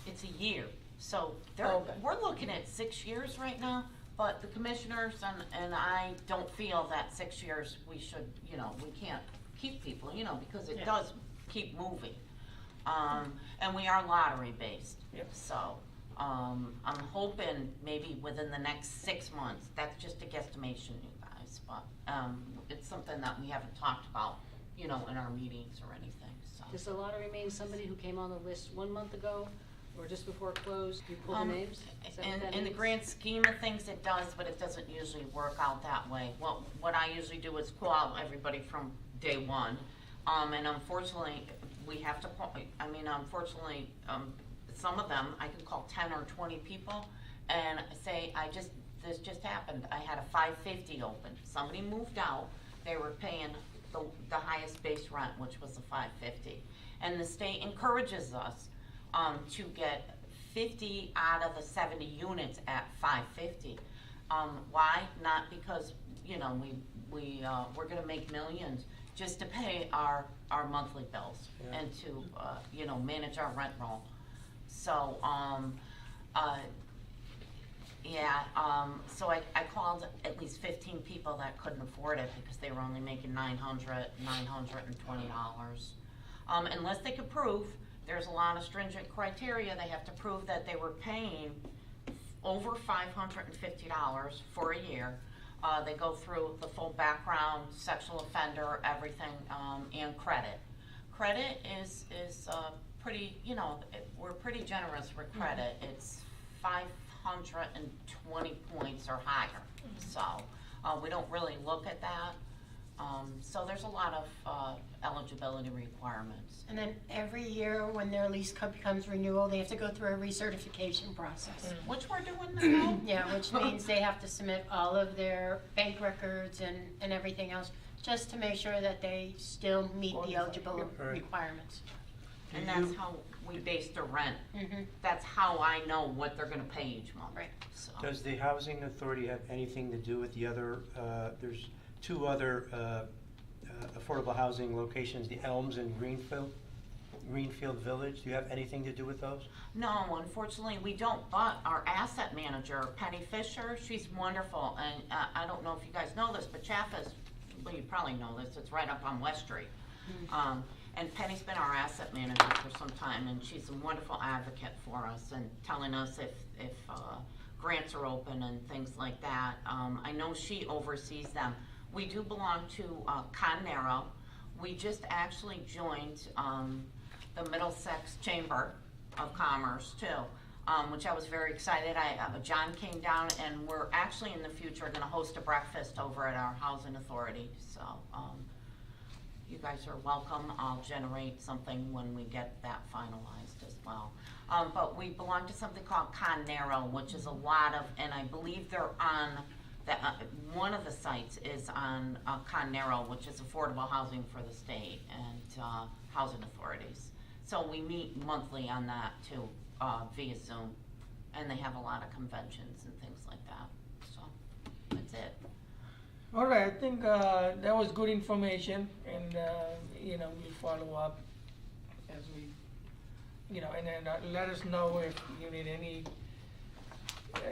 it's a year. So Okay. we're looking at 6 years right now, but the commissioners and I don't feel that 6 years we should, we can't keep people, because it does keep moving. And we are lottery based. Yep. So, I'm hoping maybe within the next 6 months, that's just a guesstimation, you guys, but, it's something that we haven't talked about, in our meetings or anything, so. Does the lottery mean somebody who came on the list 1 month ago or just before it closed, you pull the names? Is that what that In the means? grand scheme of things, it does, but it doesn't usually work out that way. Well, what I usually do is call out everybody from day one, and unfortunately, we have to, unfortunately, some of them, I can call 10 or 20 people and say, this just happened, I had a 550 open. Somebody moved out, they were paying the highest base rent, which was the 550. And the state encourages us to get 50 out of the 70 units at 550. Why? Not because, we're gonna make millions, just to pay our monthly bills and to, manage our rent roll. So, so I called at least 15 people that couldn't afford it because they were only making $920. Unless they could prove, there's a lot of stringent criteria, they have to prove that they were paying over $550 for a year. They go through the full background, sexual offender, everything, and credit. Credit is pretty, we're pretty generous with credit. It's 520 points or higher. So we don't really look at that. So there's a lot of eligibility requirements. And then every year when their lease becomes renewal, they have to go through a recertification process. Which we're doing now. Yeah, which means they have to submit all of their bank records and everything else, just to make sure that they still meet the eligible requirements. And that's how we base the rent. Mhm. That's how I know what they're gonna pay each month. Right. So. Does the housing authority have anything to do with the other, there's 2 other affordable housing locations, the Elms and Greenfield Village? Do you have anything to do with those? No, unfortunately, we don't, but our asset manager, Penny Fisher, she's wonderful, and I don't know if you guys know this, but Chaffas, well, you probably know this, it's right up on West Street. And Penny's been our asset manager for some time, and she's a wonderful advocate for us and telling us if grants are open and things like that. I know she oversees them. We do belong to Con-Nero. We just actually joined the Middlesex Chamber of Commerce too, which I was very excited. John came down, and we're actually in the future gonna host a breakfast over at our housing authority. So you guys are welcome. I'll generate something when we get that finalized as well. But we belong to something called Con-Nero, which is a lot of, and I believe they're on one of the sites is on Con-Nero, which is affordable housing for the state and housing authorities. So we meet monthly on that too, via Zoom, and they have a lot of conventions and things like that. So that's it. All right, I think that was good information, and we'll follow up as we, and then let us know if you need any.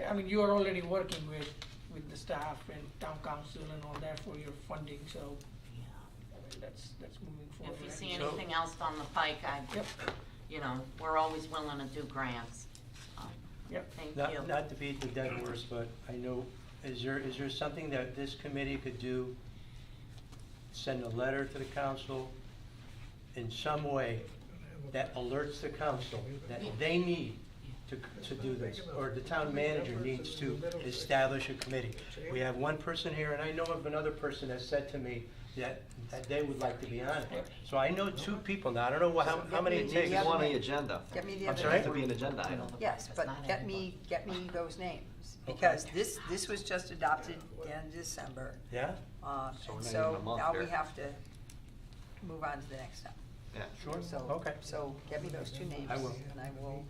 I mean, you are already working with the staff and town council and all that for your funding, so I mean, that's moving forward. If you see anything else on the pike, we're always willing to do grants. Yep. Thank you. Not to beat the dead horse, but I know, is there something that this committee could do? Send a letter to the council in some way that alerts the council that they need to do this, or the town manager needs to establish a committee. We have one person here, and I know of another person that said to me that they would like to be on it. So I know 2 people now. I don't know how many it takes. It's on the agenda. Get me the I'm other sorry? It has to be an agenda item. Yes, but get me those names, because this was just adopted in December. Yeah? So we're And not so even a month now we here. have to move on to the next step. Yeah. Sure, So, okay. so get me those 2 names. I will. And I will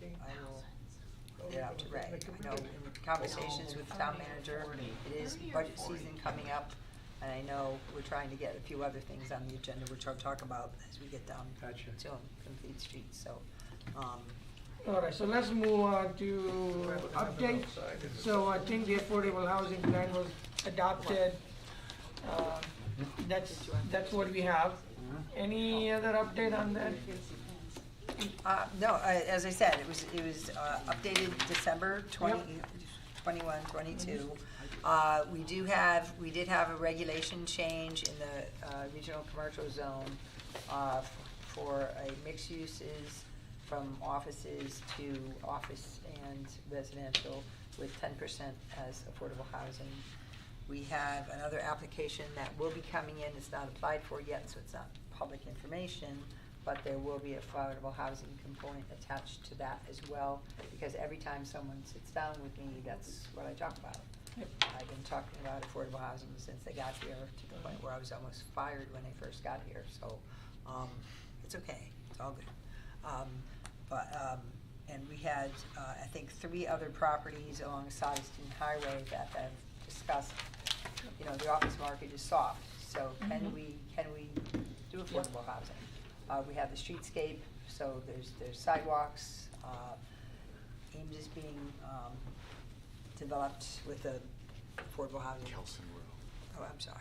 it out to Ray. I know in conversations with the town manager, it is budget season coming up, and I know we're trying to get a few other things on the agenda, which I'll talk about as we get down Gotcha. to complete streets, so, All right, so let's move on to update. So I think the affordable housing plan was adopted. That's what we have. Any other update on that? no, as I said, it was updated December 21, 22. We did have a regulation change in the regional commercial zone for a mixed uses from offices to office and residential with 10% as affordable housing. We have another application that will be coming in. It's not applied for yet, so it's not public information, but there will be affordable housing component attached to that as well, because every time someone sits down with me, that's what I talk about. I've been talking about affordable housing since they got here, to the point where I was almost fired when they first got here, so, it's okay, it's all good. And we had, I think, 3 other properties along Sodistine Highway that have discussed, you know, the office market is soft, so can we do affordable housing? We have the streetscape, so there's sidewalks, Ames is being, developed with the affordable housing. Kelson Road. Oh, I'm sorry,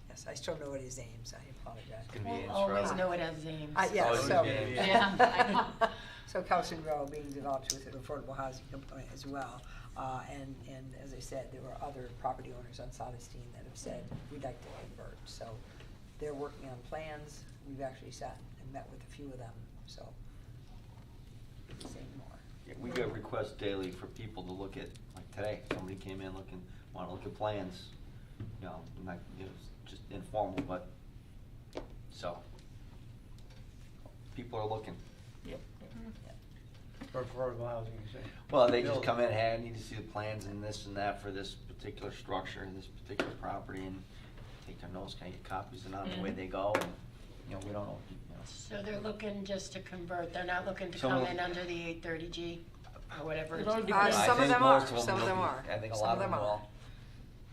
yes, I still know it is Ames, I apologize. Convenience Always road. know it as Ames. Yeah, Always so. Ames. Yeah, I know. So Kelson Road being developed with an affordable housing component as well. And as I said, there were other property owners on Sodistine that have said, we'd like to convert. So they're working on plans. We've actually sat and met with a few of them, so say more. Yeah, we get requests daily for people to look at, like today, somebody came in looking, wanna look at plans, you know, not, it was just informal, but, so. People are looking. Yep. For affordable housing, you say? Well, they just Build. come in, hey, I need to see the plans and this and that for this particular structure and this particular property, and take their notes, can I get copies, and on the way they go, and, you know, we don't know, you know. So they're looking just to convert, they're not looking to Some come of- in under the 830G or whatever. It all it's- depends. I Some of think them are, most of some of them will be. are. I think a Some lot of them will.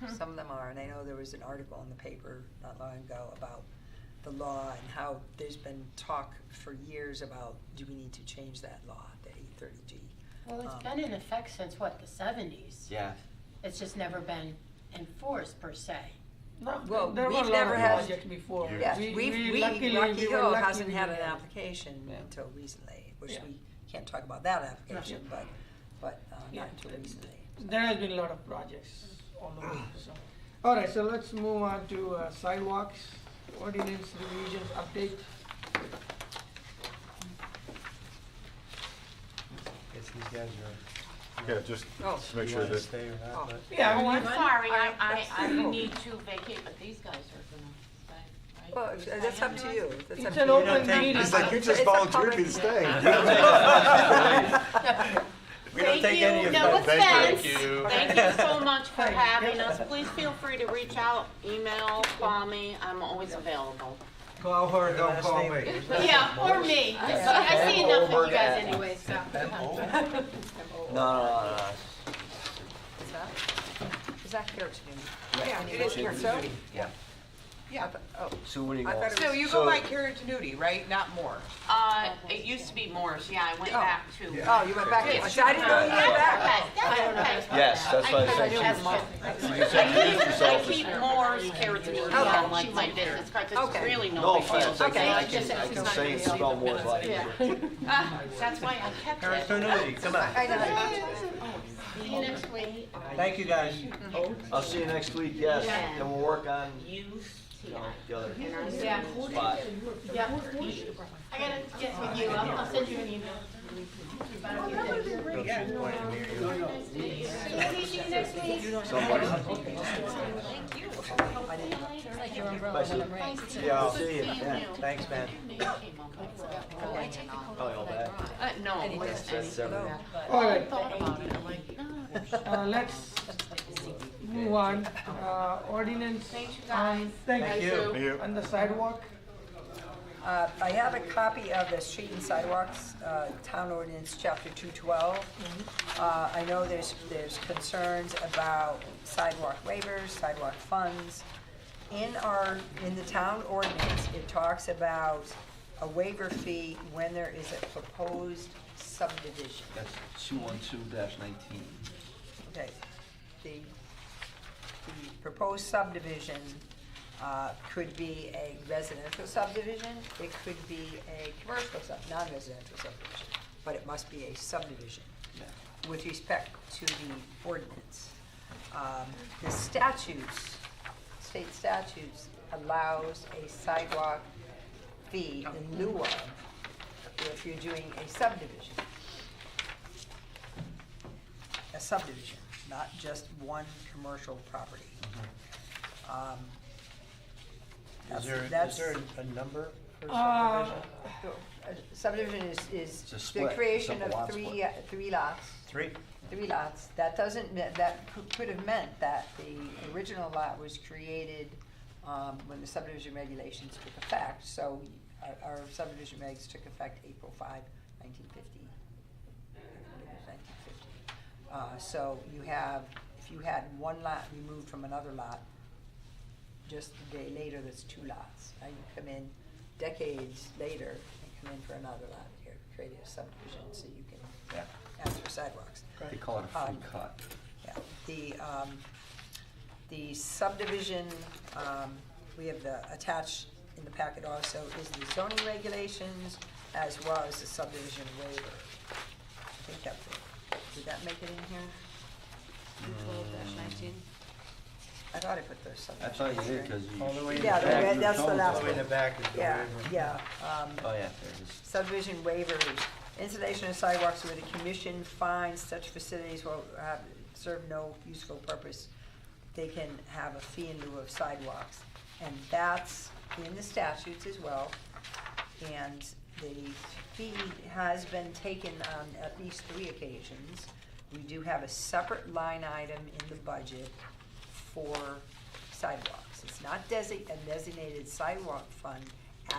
are. Some of them are, and I know there was an article in the paper not long ago about the law and how there's been talk for years about, do we need to change that law, the 830G? Well, it's been in effect since what, the 70s? Yeah, It's just never been enforced per se. No, Well, there were we've a lot never of had- projects before. Yes, luckily, Rocky we were Hill lucky hasn't had an we had- application Yeah. until recently, which Yeah. we can't talk about that application, Yeah. but Yeah. not until recently. There has been a lot of projects all over, so. All right, so let's move on to sidewalks, ordinance revisions update. Guess these guys Yeah, just Oh. to make you sure wanna that, stay or Oh. not, but. Yeah, Oh, I I'm mean, sorry, I- I need to vacate, but these guys are gonna stay, right? Well, Are you that's up staying, to Joyce? you. That's It's up an to you. open take- meeting. he's like, you It's just a volunteered public- me to stay. We don't take any of No that. offense. Thank you. Thank you so much for Thank you. having us. Please feel free to reach out, email, call me. I'm always available. Call her, don't call me. Yeah, or me. I see enough of you guys anyway, so. no. Is that here to me? Yeah, it is here, so? Yeah. Yeah. So what do you I go? thought it So was- you go by Karen Tenuti, right? Not Moore? It used to be Morris, yeah, I went Oh. back to. Oh, you went back, Yes. see, I didn't know you went back. That's okay. Yes, that's what I said. You said you used I yourself keep as. Morris Carrots and Okay. on like my business card, it's Okay. really No no big deal. offense, I Okay. can, I can say and spell more a lot easier. That's why I kept Karen it. Tenuti, come on. I know. See you next week. Thank you, guys. I'll see you next week, yes, Yeah. and we'll work on, You, you know, the other Yeah. spot. Yeah. I gotta get with you, I'll send you an email. About a few things. See you next week. Somebody. Yeah, I'll see you. Yeah, thanks, man. Probably all bad. No, it wasn't That's several. All right, thought about it, I'm like, no. let's move on. Ordinance. Thanks, you guys. Thank Thank you. you. Thank you. On the sidewalk. I have a copy of the Street and Sidewalks, Town Ordinance, Chapter 212. I know there's concerns about sidewalk waivers, sidewalk funds. In the town ordinance, it talks about a waiver fee when there is a proposed subdivision. That's 212-19. Okay, the proposed subdivision could be a residential subdivision, it could be a commercial non-residential subdivision, but it must be a subdivision with respect to the ordinance. The statutes, state statutes allows a sidewalk fee in lieu of if you're doing a subdivision. A subdivision, not just one commercial property. Is there That's- a number for Uh, subdivision? Subdivision It's a is the split, creation simple lot of three split. lots. Three? Three lots. That doesn't, that could have meant that the original lot was created when the subdivision regulations took effect. So our subdivision regs took effect April 5, 1950. I believe it was 1950. So you have, if you had one lot removed from another lot, just a day later, that's two lots. Now you come in decades later and come in for another lot. You're creating a subdivision so you can ask for sidewalks. They call it a free cut. Yeah, the subdivision, we have the attached in the packet also is the zoning regulations as well as the subdivision waiver. I think that, did that make it in here? 212-19. I thought I put the I subdivision. thought you waiver did, because you. All the way in the Yeah, back. that's the last All the way in one. the back is the Yeah, waiver. yeah. Oh, yeah, there it is. Subdivision waivers, installation of sidewalks where the commission finds such facilities will serve no useful purpose. They can have a fee in lieu of sidewalks. And that's in the statutes as well. And the fee has been taken on at least 3 occasions. We do have a separate line item in the budget for sidewalks. It's not a designated sidewalk fund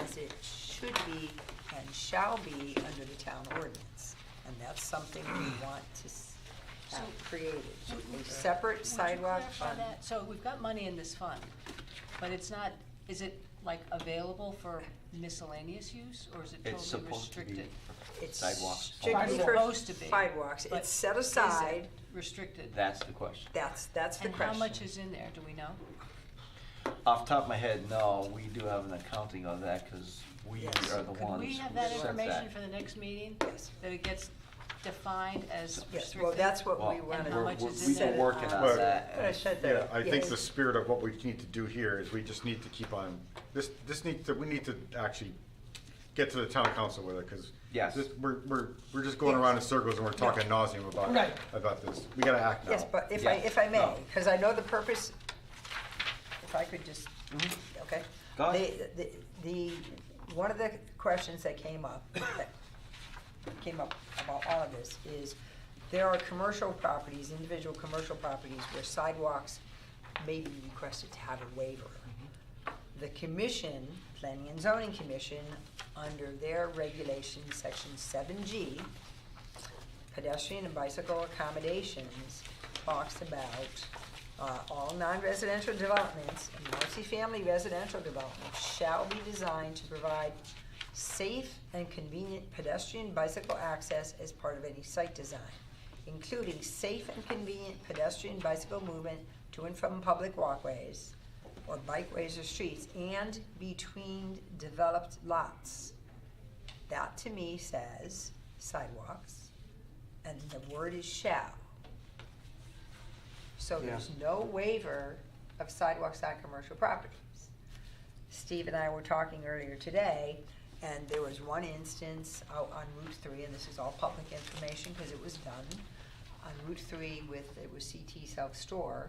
as it should be and shall be under the town ordinance. And that's something we want to have created, a separate sidewalk Would you clarify fund. that? So we've got money in this fund, but it's not, is it like available for miscellaneous use, or is it It's totally supposed to be restricted? It's sidewalks. strictly It's for supposed to be, sidewalks. but It's set is it aside. restricted? That's the question. That's the question. And how much is in there, do we know? Off the top of my head, no, we do have an accounting of that, because we Yes. are the Could ones we who have that set information that. for the next meeting? Yes. That it gets defined as restricted? Yes, well, that's what we Well, wanted. how much is in We've been there? working on Well, that. But I and- said Yeah, that. I think yes. the spirit of what we need to do here is we just need to keep on, we need to actually get to the town council with it, because Yes. we're just going around in circles and we're talking nauseam Right. about this. We gotta act now. Yes, but Yeah. if I may, No. because I know the purpose, if I could just, okay? Go ahead. One of the questions that came up about all of this is, there are commercial properties, individual commercial properties where sidewalks may be requested to have a waiver. The commission, Planning and Zoning Commission, under their regulations, section 7G, pedestrian and bicycle accommodations, talks about all non-residential developments and multifamily residential developments shall be designed to provide safe and convenient pedestrian bicycle access as part of any site design, including safe and convenient pedestrian bicycle movement to and from public walkways or bikeways or streets and between developed lots. That to me says sidewalks, and the word is shall. So there's no waiver of sidewalks on commercial properties. Steve and I were talking earlier today, and there was one instance out on Route 3, and this is all public information because it was done, on Route 3 it was CT South Store,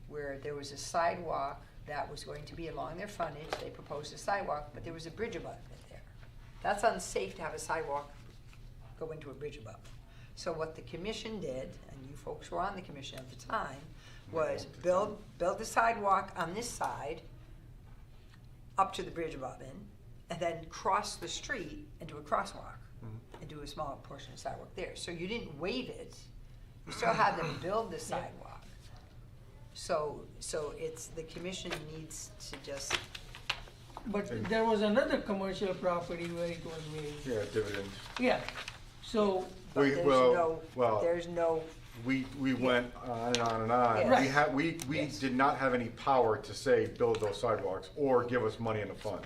where there was a sidewalk that was going to be along their frontage. They proposed a sidewalk, but there was a bridge abutment there. That's unsafe to have a sidewalk go into a bridge abutment. So what the commission did, and you folks were on the commission at the time, was build the sidewalk on this side up to the bridge abutment, and then cross the street and do a crosswalk and do a small portion of sidewalk there. So you didn't waive it, you still had them build the sidewalk. So it's, the commission needs to just, But there was another commercial property where it was waived. Yeah, dividend. Yeah, so, but We- there's well- no, well- there's no, We went on and on and on. Yes. We had, we Yes. did not have any power to say, build those sidewalks, or give us money in the fund.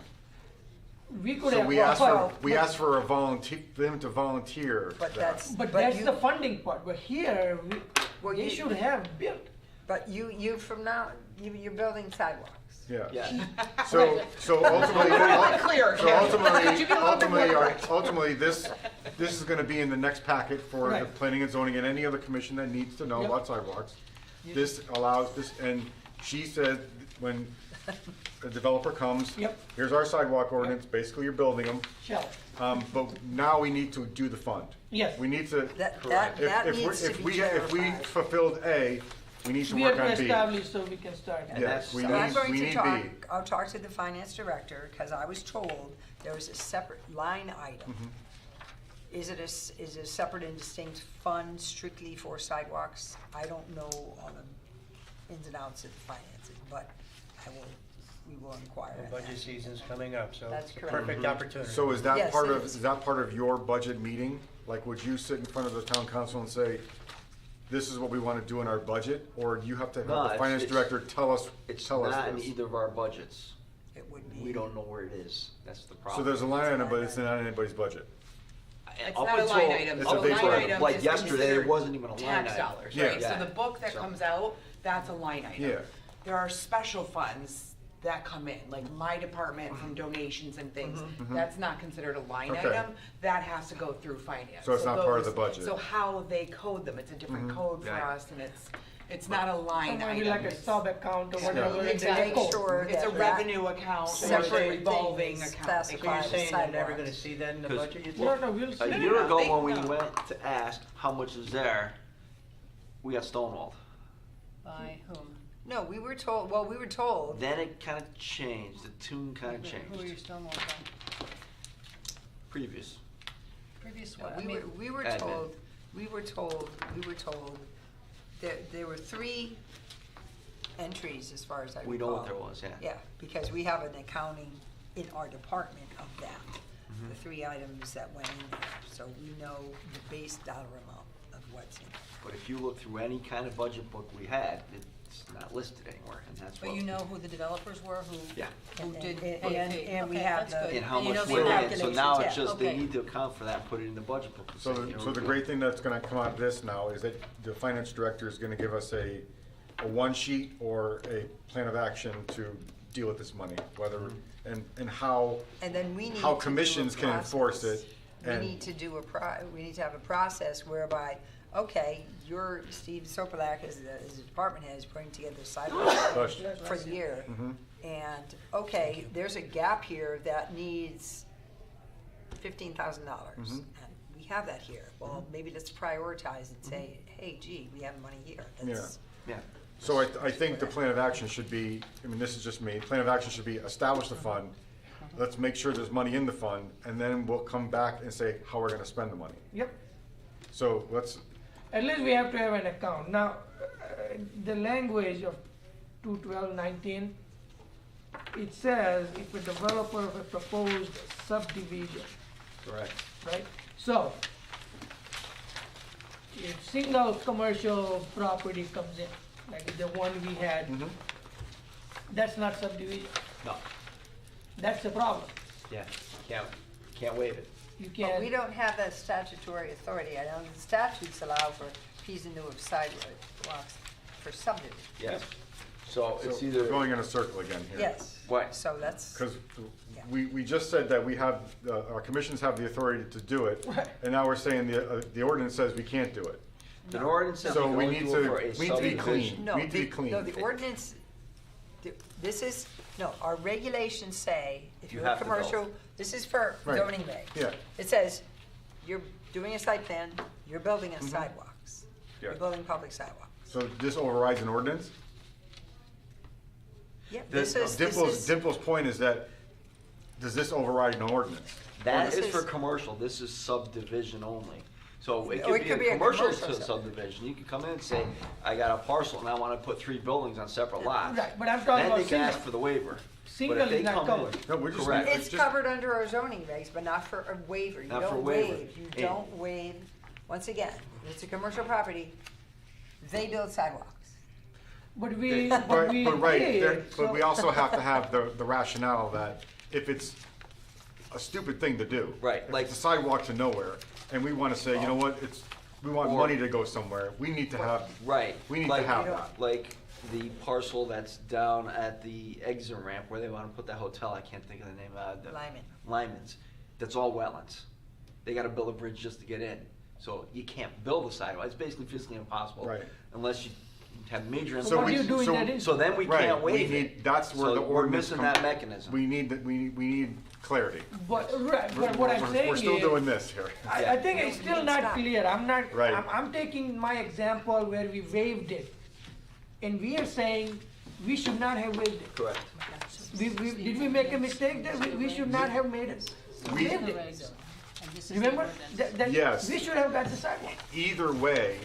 we could So have. we asked for, well, we asked for a volunteer, them to volunteer but that. that's, But but that's you, the funding part, but here, Well, they you- should have built. but you from now, you're building sidewalks. Yeah. Yeah. So ultimately, Clear, so Ken. ultimately, You can a little bit more direct. ultimately, this is gonna be in the next packet for the Right. planning and zoning and any other commission that needs to know Yep. about sidewalks. This allows this, and she said, when a developer comes, Yep. here's our sidewalk ordinance, basically you're building them, Shall, but now we need to do the fund. yes. We need to, That if needs to be if we clarified. fulfilled A, we need to We have work to on B. establish so we can start. And Yes, we So need, I'm going we to need talk, B. I'll talk to the finance director, because I was told there was a separate line item. Mm-hmm. Is it a separate and distinct fund strictly for sidewalks? I don't know all the ins and outs of the finances, but we will inquire The on budget that. season's coming up, so That's it's a correct. perfect opportunity. So is that Yes, part it of, is. is that part of your budget meeting? Like, would you sit in front of the town council and say, this is what we want to do in our budget? Or do you have to have No, the it's- finance it's- director tell us It's this? not in either of our budgets. It would be. We don't know where it is. That's the So problem. there's a line item, but it's not in anybody's budget. It's Up not a until- line item. It's So a big line part. item Like is yesterday, it considered wasn't even a line tax item. dollars, Yeah. right? So Yeah. the book that So- comes out, that's a line item. Yeah. There are special funds that come in, like my department from donations and things. That's not considered a line Okay. item. That has to go through finance. So it's not part of the those- budget. So how they code them, it's a different code for Yeah. us, and it's not a line Or item. maybe like a It's- sub account or Yeah. whatever. You in need the to make code. sure It's a that revenue account or separate a revolving thing is account. classified. So you're saying you're never sidewalks. gonna see that in the 'Cause- budget, you think? No, no, we'll see. A no, year no, ago, they- when we no. went to ask how much is there, we got stonewalled. By whom? No, we were told, Then it kind of changed. The tune kind of Who are you changed. stonewalled by? Previous. Previous what? I mean, we were admin. told that there were 3 entries as far as I recall. We know what there was, yeah. Yeah, because we have an accounting in our department of that, the 3 items that went in there. So we know the base dollar amount of what's in it. But if you look through any kind of budget book we had, it's not listed anywhere, and that's what. But you know who the developers were, who? Yeah. Who did And- pay and- fee. and we Okay, have that's the- good. And how you know much the went in, so calculations, now yeah. it's just, they Okay. need to account for that, and put it in the budget book. and So, say, here so we the go. great thing that's gonna come out of this now is that the finance director is gonna give us a one sheet or a plan of action to deal with this money, whether, and how, And then we need how to do a commissions can enforce process. it. We and- need to do we need to have a process whereby, okay, Steve Sopelak as the department head is putting together the sidewalk Gosh. for the year. Mhm. And, okay, there's a gap here that needs $15,000. Mhm. And we have that here. Well, maybe let's prioritize and say, hey, gee, we have money here. Let's- Yeah. So I think the plan of action should be, I mean, this is just me, plan of action should be establish the fund, let's make sure there's money in the fund, and then we'll come back and say how we're gonna spend the money. Yep, So let's, at least we have to have an account. Now, the language of 21219, it says if a developer of a proposed subdivision, Correct. right? So, if single commercial property comes in, like the one we had, Mhm. that's not subdivision. No, That's the problem. yeah, can't waive it. You But we can't, don't have that statutory authority. I know the statutes allow for P's and New of sidewalks for subdivision. Yes. So it's so either. we're going in a circle again here. Yes. Right. So that's, Because Yeah. we just said that we have, our commissions have the authority to do it, Right. and now we're saying the ordinance says we can't do it. The ordinance says you So can we only need do it to, for a we need to be subdivision. clean, no, we need to be clean. no, the ordinance, this is, no, our regulations say, if You you're a have to build. commercial, this is for Right. zoning regs. Yeah. It says, you're doing a site plan, you're building Mm-hmm. a sidewalks. You're Yeah. building public sidewalks. So this overrides an ordinance? Yeah, Dimple's point is that does this override an ordinance? That This is for is- commercial, this is subdivision only. So it Oh, could be a commercial commercial subdivision, you could come in and say, I got a parcel and I wanna put 3 buildings on separate lots. Right, but I'm talking Then about they can ask single. for the waiver. Single But if is they not come in- covered. No, we're just. Correct. It's just- covered under our zoning regs, but not for a waiver. You Not for don't waiver. waive, you And- don't waive. Once again, if it's a commercial property, they build sidewalks. But we, But, but we but right, there- did, but we so- also have to have the rationale that if it's a stupid thing to do. Right, if like- it's a sidewalk to nowhere, and we wanna say, you know what, we want Or- money to go somewhere, we need to have, Right. we need to Like- have that. Like the parcel that's down at the exit ramp where they wanna put that hotel, I can't think of the name of it. Lyman. Lyman's, that's all wetlands. They gotta build a bridge just to get in, so you can't build a sidewalk, it's basically physically impossible. Right. Unless you have major So what do you impacts. do in so- that instance? So then we Right, can't we waive need, it. that's where So the we're ordinance. missing that mechanism. We need clarity. But, right, but what I'm saying We're still is, doing this here. I think it's still It's not not. clear, Right. I'm taking my example where we waived it. And we are saying, we should not have waived it. Correct. Did we make a mistake there? We should not have made it, We- waived it. Remember? That Yes. we should have got the sidewalk. Either way,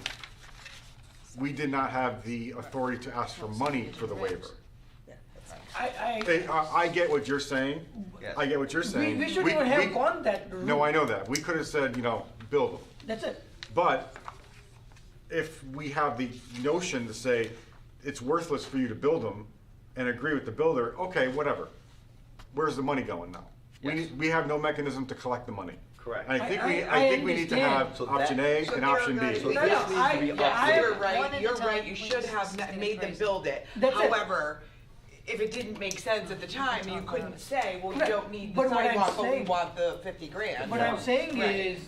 we did not have the authority to ask for money for the waiver. I get what you're saying. Yes. I get what you're saying. We shouldn't even have we- gone that route. No, I know that. We could have said, build them. That's it. But if we have the notion to say it's worthless for you to build them and agree with the builder, okay, whatever. Where's the money going now? Yes. We have no mechanism to collect the money. Correct. And I think I we need to understand. have So option that- A So and they're option gonna- B. So No, this no, needs to be I- You're One right, at a you're time, right, you should please. have made them build it. That's it. However, if it didn't make sense at the time, you couldn't say, well, you Right. don't need the But what I'm sidewalk, but we saying- want the 50 grand. What I'm saying Right. is,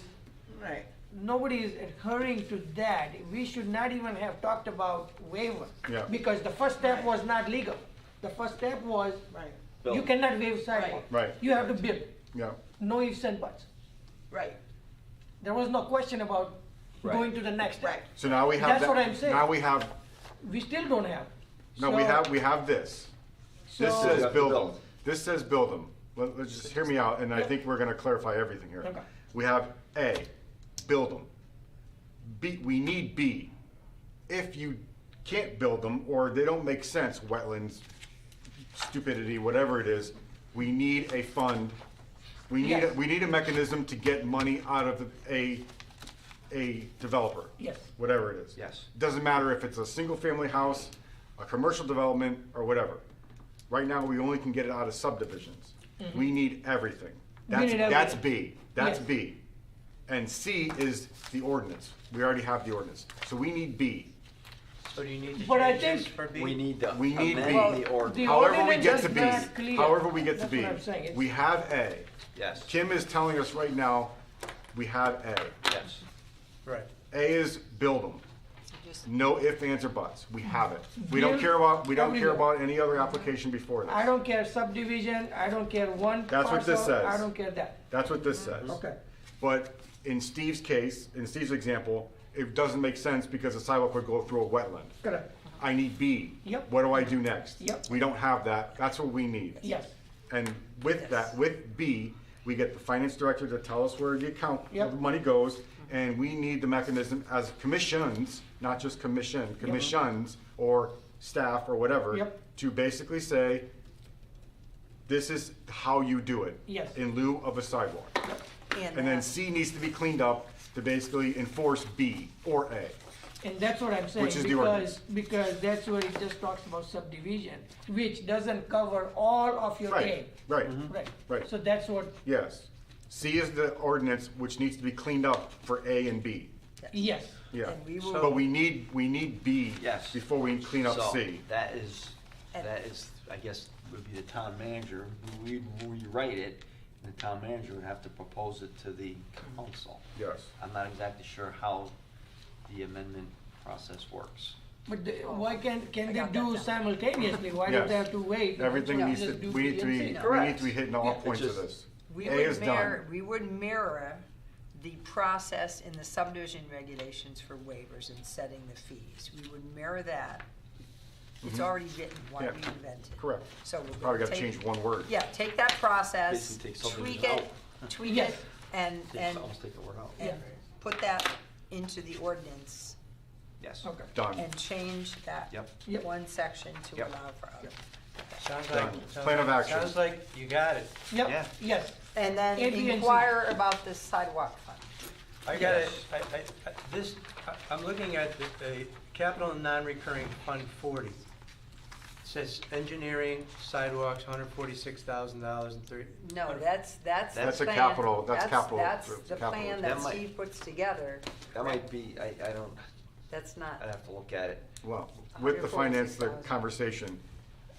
Right. nobody is adhering to that. We should not even have talked about waiver. Yeah. Because the first step was not legal. The first step was, Right, you Build. cannot waive sidewalk. Right. You have to build. Yeah. No ifs and buts. right, There was no question about Right. going to the next step. right. So now we have That's that. what I'm saying. Now we have, We still don't have. no, we have this. This So- says You have to build build. them. This says build them. Let's just hear me out, and I think we're gonna clarify everything here. Okay. We have A, build them. B, we need B. If you can't build them, or they don't make sense, wetlands, stupidity, whatever it is, we need a fund. Yes. We need a mechanism to get money out of a developer. Yes. Whatever it is. Yes. Doesn't matter if it's a single-family house, a commercial development, or whatever. Right now, we only can get it out of subdivisions. We need everything. Mm-hmm. We need That's everything. B. That's Yes. B. And C is the ordinance. We already have the ordinance. So we need B. So do you need to But I change this think for B? We need to We need amend B. the ordinance. The However we ordinance get is to B, not clear. however we get to That's B, what I'm saying. It's- we have A. Yes, Kim is telling us right now, we have A. yes. Right. A is build them. No ifs, ands, or buts. We have it. We don't Build care about everywhere. any other application before I this. don't care subdivision, I don't care one That's what this parcel, says. I don't care that. That's what this says. Okay. But in Steve's case, in Steve's example, it doesn't make sense because the sidewalk would go through a wetland. Correct. I need B. Yep. What do I do next? Yep. We don't have that. That's what we need. Yes. And with that, with B, we get the finance director to tell us where the account, Yep. the money goes, and we need the mechanism as commissions, not just commissions, or staff or whatever, Yep. to basically say, this is how you do it. Yes. In lieu of a sidewalk. And then C needs to be cleaned up to basically enforce B or A. And that's what I'm saying, Which is the ordinance. because that's where it just talks about subdivision, which doesn't cover all of your Right, aid. right, Right. right. So that's what, Yes. C is the ordinance which needs to be cleaned up for A and B. yes. Yeah. And we will- But we need B. Yes. Before we clean up So, C. that is, I guess, would be the town manager, who would rewrite it, and the town manager would have to propose it to the council. Yes. I'm not exactly sure how the amendment process works. But why can I they got that do down. simultaneously? Why do Yes. they have to wait? Everything Just needs to, do we need to be, PMC? we need Correct. to be hitting all Yeah. points of It's just- this. We A is done. would mirror the process in the subdivision regulations for waivers and setting the fees. We would mirror that It's already written, why Yeah. reinvent it? Correct. So we're Probably gonna gotta take- change one word. Yeah, take that process, Basically take subdivision tweak it, out. tweak Yes. it, and, Almost take the word out. and put that into the ordinance Yes. Okay. Done. and change that Yep. one section to Yep. allow for other. Sounds Done. like, sounds Plan of like- action. Sounds like you got it. Yep, Yeah. yes. And then A, B, and C. inquire about the sidewalk fund. I got it, this, I'm looking at the capital and non-recurring fund 40. It says engineering, sidewalks, $146,000 and 30. No, that's the That's a plan. capital- that's capital- That's it's the capital. plan That that might- Steve puts together. That might be, I don't, That's not, I'd have to look at it. Well, with the finance, the 146,000. conversation,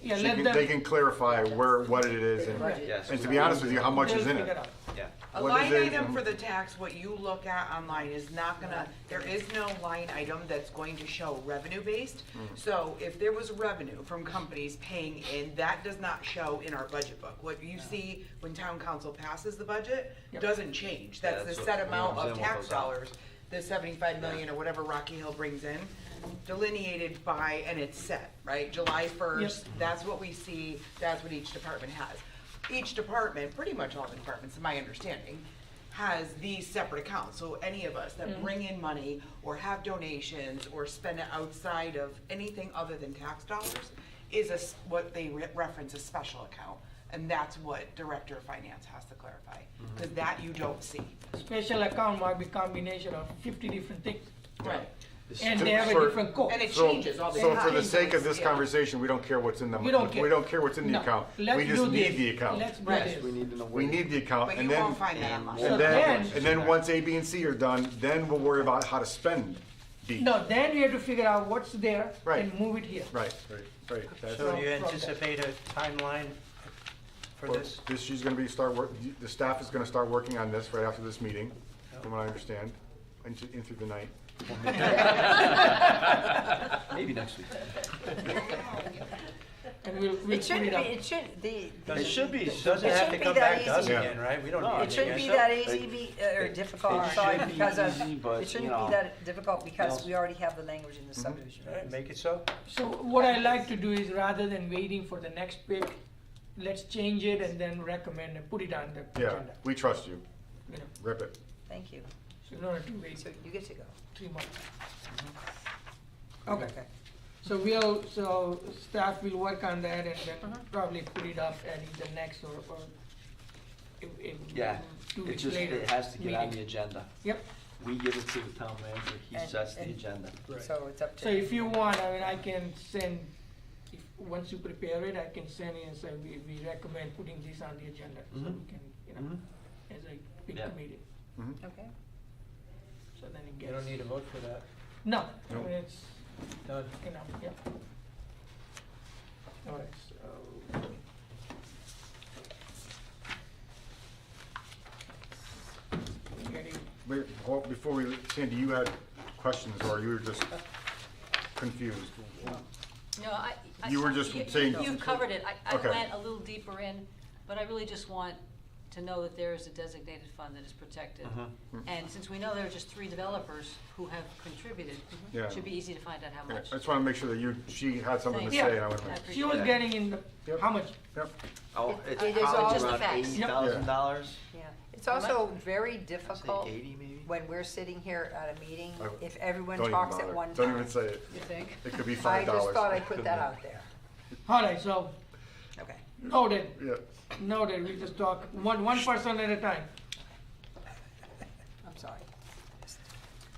Yeah, she let can- them. they can clarify what it is, and Budget. Yes. to be honest with you, how much they'll is in figure it? out. Yeah. A What line is it? item for the tax, what you look at online is not gonna, there is no line item that's going to show revenue-based. So if there was revenue from companies paying in, that does not show in our budget book. What you see when town council passes the budget Yep. doesn't change. Yeah, That's the that's set what amount comes of in, what tax goes out. dollars, the 75 million or whatever Rocky Hill brings in, delineated by, and it's set, right? July 1st, that's what we see, that's what each department has. Each department, pretty much all the departments, in my understanding, has these separate accounts. So any of us that bring in money or have donations or spend it outside of anything other than tax dollars is what they reference a special account. And that's what Director of Finance has to clarify, because that you don't see. Special account might be combination of 50 different things. Right. And they have a For- different code. And it So, changes all the so time. for the sake of this Yeah. conversation, we don't care what's in the, We don't care. we don't care what's in the No. account. Let's We just do need this. the account. Let's do Right. this. We need to know. We need the account, But and you then, won't find that online. So and then- then once A, B, and C are done, then we'll worry about how to spend D. No, then we have to figure out what's there Right. and move it here. Right. That's So it. you anticipate a timeline for Well, this? she's gonna be the staff is gonna start working on this right after this meeting, from what I understand, in through the night. Maybe next week. And we'll It put shouldn't it be, up. it should, It should be, doesn't It have to shouldn't be come that back to us easy. again, right? We don't No. need it shouldn't be anything. that easy, or difficult, it I'm sorry, should be because of, easy, but, it shouldn't you know, be that difficult because else- we already have the language in the subdivision. Right, Make it so? So what I like to do is rather than waiting for the next pick, let's change it and then recommend and put it on the Yeah, agenda. we trust you. You know, Rip it. Thank you. so you don't have to wait So you get to go. 3 months. Okay. So so staff will work on that and then probably put it up at either next or if Yeah, 2 it weeks just, later. it has to get on the meeting. agenda. Yep, We give it to the town manager, he And- sets the and- agenda. So it's up to. so if you want, I mean, I can send, once you prepare it, I can send you and say, we recommend putting this on the agenda, so we Mhm. can, you know, Mhm. as a big Yeah. committee, Okay. so then it You gets. don't need a vote for that. No, I No. mean, it's, Done. you know, yeah. All right, so. Ready? Wait, before we, Sandy, you had questions, or you were just confused? No, I. You were just saying- You covered it. I Okay. went a little deeper in, but I really just want to know that there is a designated fund that is protected. And since we know there are just 3 developers who have contributed, Yeah. it should be easy to find out how Yeah, I much. just wanna make sure that she had something to Thanks. say, and I Yeah. went, I She appreciate was that. getting in the, Yep. how much? yep. Oh, it's It is probably all- around Just the facts. $80,000? Yeah. It's also very Say difficult 80 maybe? when we're sitting here at a meeting, I- if everyone Don't even talks at bother. one time. Don't even say it. You think? It could be I $5. just thought I'd put that out there. All right, so Okay. noted, Yeah. noted, we just talk one person at a time. I'm sorry.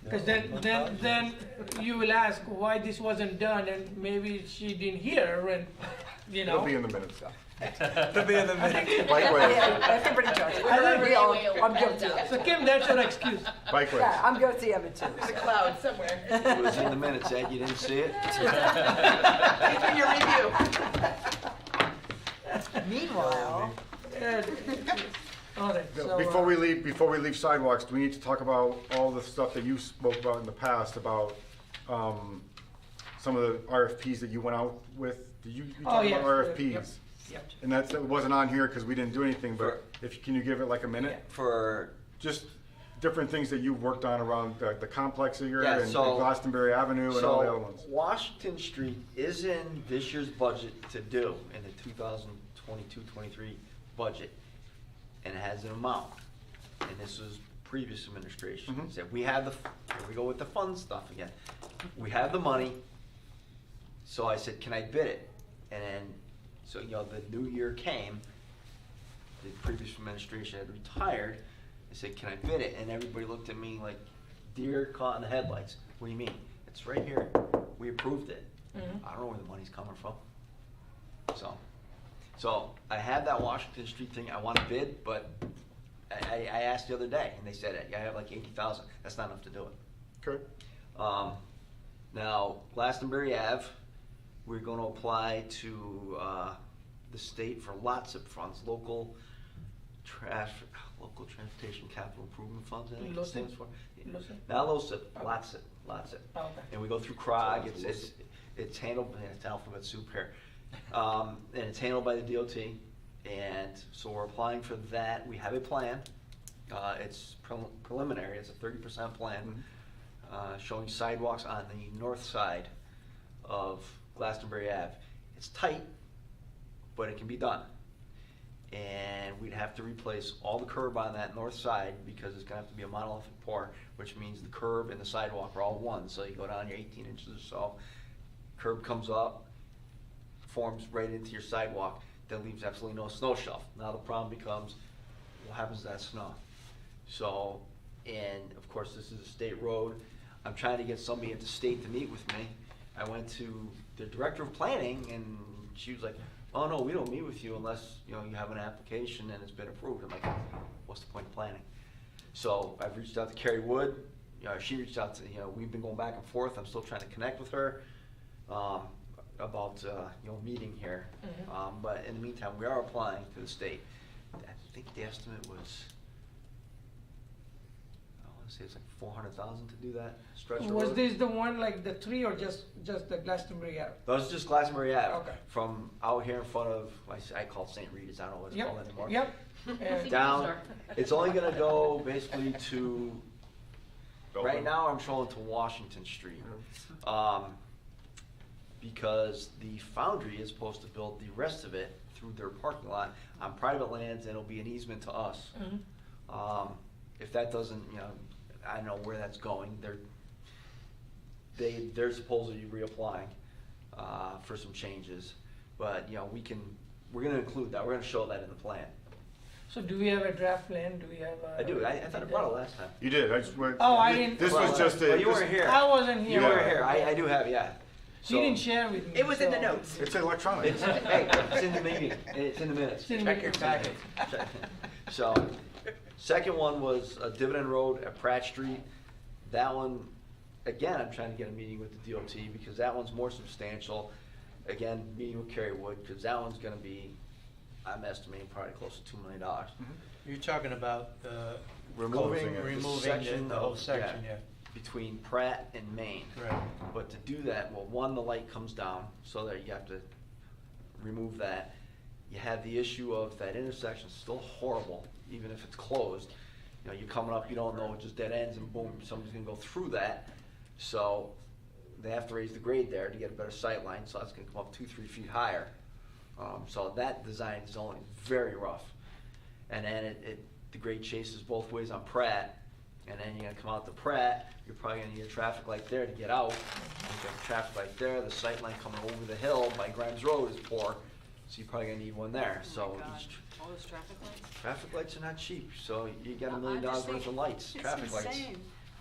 Because then you will ask why this wasn't done and maybe she didn't hear and, you It'll know. be in the minutes. It'll be in the minute. Likewise, Yeah, everybody does it. I think We all, I'm guilty of it. So Kim, that's your excuse. Yeah, likewise. I'm guilty of it too. There's a cloud somewhere. It was in the minutes, Ed, you didn't see it? It's in your review. Meanwhile, All right, so. Before we leave sidewalks, do we need to talk about all the stuff that you spoke about in the past about, some of the RFPs that you went out with? Did you Oh, talk yes, about RFPs? yep, yep. And that wasn't on here because we didn't do anything, but can you give it like a minute? For, Just different things that you've worked on around the complex here Yeah, and so- Glastonbury Avenue and all the other ones. Washington Street is in this year's budget to do, in the 2022-23 budget, and it has an amount. And this was previous administration. Mhm. Said, we have here we go with the fun stuff again. We have the money, so I said, can I bid it? And then, so, the new year came, the previous administration had retired. I said, can I bid it? And everybody looked at me like deer caught in the headlights. What do you mean? It's right here. We approved it. Mhm. I don't know where the money's coming from. So I have that Washington Street thing. I want to bid, but I asked the other day, and they said, I have like 80,000. That's not enough to do it. Okay. Now, Glastonbury Ave, we're going to apply to the state for lots of funds, local transportation capital improvement funds, I think it LoCIP? stands for. LoCIP? Not LoCIP, lots of. Oh, okay. And we go through CROG, it's handled, it's alphabet soup here. And it's handled by the DOT, and so we're applying for that. We have a plan. It's preliminary, it's a 30% plan, showing sidewalks on the north side of Glastonbury Ave. It's tight, but it can be done. And we'd have to replace all the curb on that north side because it's gonna have to be a monolithic pour, which means the curb and the sidewalk are all one. So you go down your 18 inches or so, curb comes up, forms right into your sidewalk, that leaves absolutely no snow shelf. Now the problem becomes, what happens to that snow? So, and of course this is a state road. I'm trying to get somebody at the state to meet with me. I went to the director of planning and she was like, oh no, we don't meet with you unless, you have an application and it's been approved. I'm like, what's the point of planning? So I've reached out to Carrie Wood, she reached out to, we've been going back and forth. I'm still trying to connect with her, about, meeting here. Mhm. But in the meantime, we are applying to the state. I think the estimate was, I want to say it's like 400,000 to do that stretch of Was road. this the one like the three or just the Glastonbury Ave? That was just Glastonbury Ave. Okay. From out here in front of, I call it St. Rita's, I don't know what it's called anymore. Yep. And- Down, it's only gonna go basically to, right now I'm trolling to Washington Street. Because the Foundry is supposed to build the rest of it through their parking lot on private lands, and it'll be an easement to us. Mhm. If that doesn't, I don't know where that's going. They're supposedly reapplying for some changes, but we're gonna include that. We're gonna show that in the plan. So do we have a draft plan? Do we have a? I do. I thought I brought it last time. You did. I just went. Oh, I didn't- This was just a. Well, you weren't here. I wasn't here. You weren't here. I do have, yeah. He didn't share with me. It was in the so- notes. It's electronic. Hey, it's in the meeting. It's in the minutes. It's in the Check your minutes. packet. So, second one was Dividend Road at Pratt Street. That one, again, I'm trying to get a meeting with the DOT because that one's more substantial. Again, meeting with Kerry Wood, because that one's gonna be, I'm estimating probably close to $2 million. You're talking about Removing removing section the whole of- section, yeah. Between Pratt and Main. Right. But to do that, well, one, the light comes down, so that you have to remove that. You have the issue of that intersection's still horrible, even if it's closed. You're coming up, you don't know, it just dead ends and boom, somebody's gonna go through that. So they have to raise the grade there to get a better sight line, so that's gonna come up 2-3 feet higher. So that design is only very rough. And then the grade chases both ways on Pratt, and then you're gonna come out to Pratt, you're probably gonna need a traffic light there to get out. You've got a traffic light there, the sight line coming over the hill by Grimes Road is poor, so you're probably gonna need one there, so. All those traffic lights? Traffic lights are not cheap, so you got $1 No, million I'm just worth of thinking, lights, it's traffic lights. insane.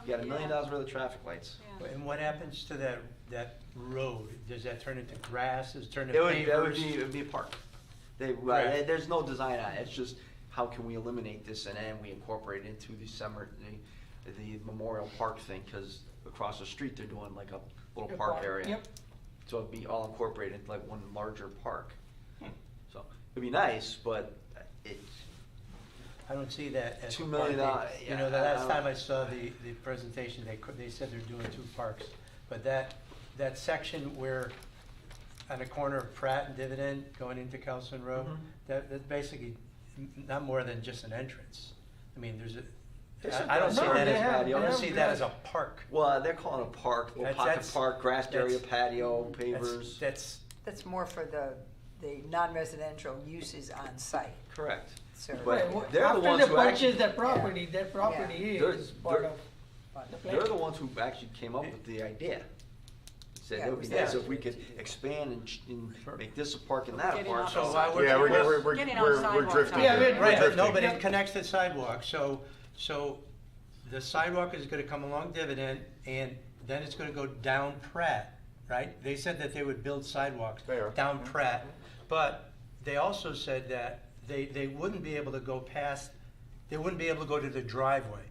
You got $1 million Yeah. worth of traffic lights. Yeah. And what happens to that road? Does that turn into grass? Does it turn to That pavers? would be a park. Right. There's no design on it, it's just, how can we eliminate this, and then we incorporate it into the Memorial Park thing, because across the street, they're doing like a little A park park, area. yep. So it'd be all incorporated into like one larger park. So, it'd be nice, but it's, I don't see that as $2 a park. million, You know, the last time I saw the presentation, they said they're doing 2 parks. But that section where, on the corner of Pratt and Dividend, going into Kelson Road, Mhm. that's basically not more than just an entrance. I mean, I don't see No, that they as, have- I they don't have see that as a grass. park. Well, they're calling it a park, little That's- pocket that's- park, grassed area, that's- patio, That's- pavers. That's more for the non-residential uses on site, Correct. so. But Right, well, they're the after ones they who actually- purchase their property, their property They're- is part they're- of the They're plan. the ones who actually came up with the idea. Said Yeah, it would be it was nice them. if we could expand and make this a park and that a Getting park. off So the why would Yeah, you- we're Getting on we're sidewalks. drifting. Yeah, here. we're Right, but drifting. no, but Yeah. it connects the sidewalk, so the sidewalk is gonna come along Dividend, and then it's gonna go down Pratt, right? They said that they would build sidewalks They are. down Pratt, but they also said that they wouldn't be able to go past, they wouldn't be able to go to the driveway.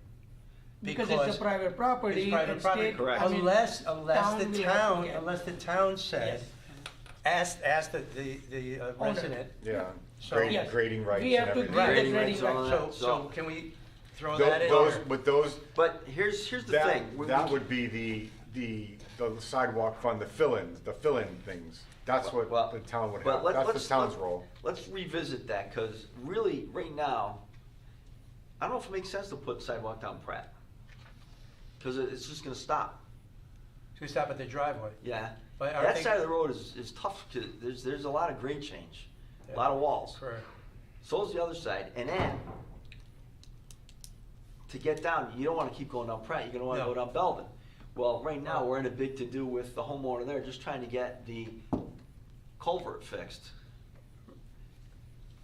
Because it's a private property. It's private and property, state- Correct. I mean, Unless the town will have to town, get- unless the town said, Yes. asked the Owner. resident. Yeah, So- grading, Yes. grading rights We and have to everything. agree that Grading grading rights and all rights. So, that. so can we throw Tho- that in Those, there? but those, But here's the thing. that would be the sidewalk fund, the fill-in things. That's what Well, the town would but have, let- that's let's- the town's let's- role. Let's revisit that, because really, right now, I don't know if it makes sense to put sidewalk down Pratt. Because it's just gonna stop, Should we stop at the driveway? yeah. But aren't That they- side of the road is tough, 'cause there's a lot of grade change, a lot of walls. Correct. So is the other side, and then, to get down, you don't wanna keep going down Pratt, you're gonna wanna No. go down Belden. Well, right now, we're in a big to-do with the homeowner there, just trying to get the culvert fixed.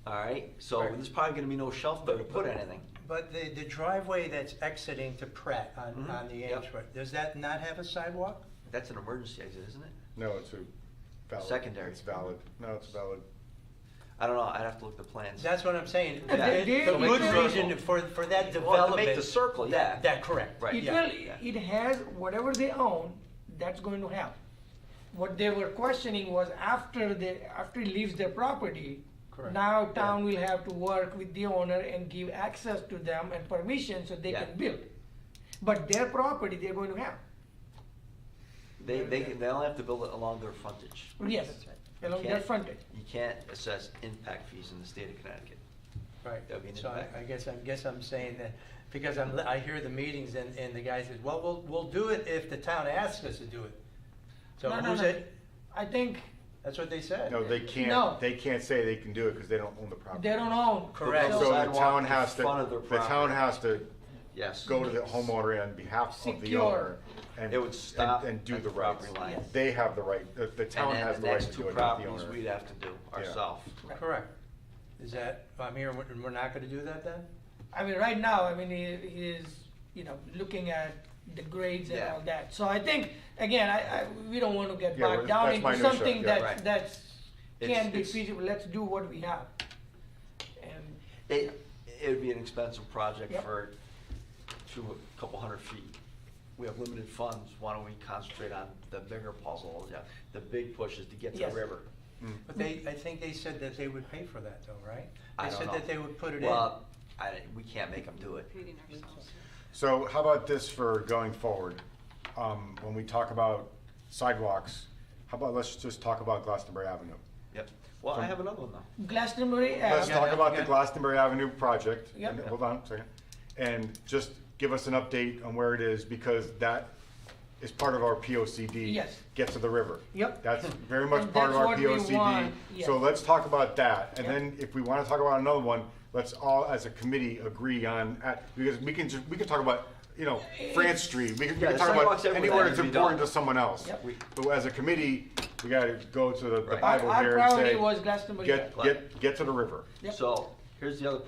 Alright, so Right. there's probably gonna be no shelf there to put anything. But the driveway that's exiting to Pratt Mhm. on the Yep. Ames Road, does that not have a sidewalk? That's an emergency exit, isn't it? No, it's a valid. Secondary. It's valid. No, it's valid. I don't know, I'd have to look at the plans. That's what I'm saying. Yeah. The They- good they- reason for that Well, to development. make the circle, yeah. That, correct. Right. It Yeah. will, it has, whatever they own, that's going to have. What they were questioning was after it leaves their property, Correct. now town will have to work with the owner and give access to them and permission so they Yeah. can build. But their property, they're going to have. They only have to build it along their frontage. Yes, along their Can't- frontage. You can't assess impact fees in the state of Connecticut. Right, That'd be an so impact. I guess I'm saying that, because I hear the meetings and the guy says, well, we'll do it if the town asks us to do it. So No, who's no. it? I think That's what they said. No, they No. can't, they can't say they can do it because they don't own the property. they don't own. Correct. So the Sidewalk town in has to, front of their the town property. has to Yes. go to the homeowner on behalf of the Secure. owner and, It would stop and do at the the rights. property line. Yes. They have the right, the town And has then the the right next to do two it, not the properties, owner. we'd have to do ourselves. Correct. Is that, I'm hearing, we're not gonna do that then? I mean, right now, I mean, he is, looking at the grades and Yeah. all that. So I think, again, we don't want to get Yeah, well, bogged down that's into minutia, something yeah. Right. that's It's- can't be it's- feasible. Let's do what we have. And It would be an expensive project Yep. for a couple hundred feet. We have limited funds, why don't we concentrate on the bigger puzzle? Yeah, the big push is to get to Yes. the river. But I think they said that they would pay for that though, right? I They don't said know. that they would put it in. Well, we can't make them do it. Repeating ourselves. So how about this for going forward? When we talk about sidewalks, how about let's just talk about Glastonbury Avenue? Yep. Well, I have another one though. Glastonbury Let's Ave, talk about the yeah. Glastonbury Avenue project. Yep. And- Hold on a second. And just give us an update on where it is, because that is part of our POCD. Yes. Get to the river. Yep. That's very much And part of that's our what we POCD. want, yes. So let's talk about that. And Yep. then if we want to talk about another one, let's all, as a committee, agree on, because we can talk about, France Street. We can Yeah, talk about sidewalks everywhere anywhere that that's need to be important done. to someone else. Yep. But as a committee, we got to go to the Right. Bible our here and priority say, was Glastonbury Ave. get to the river. Yep. So, here's the other,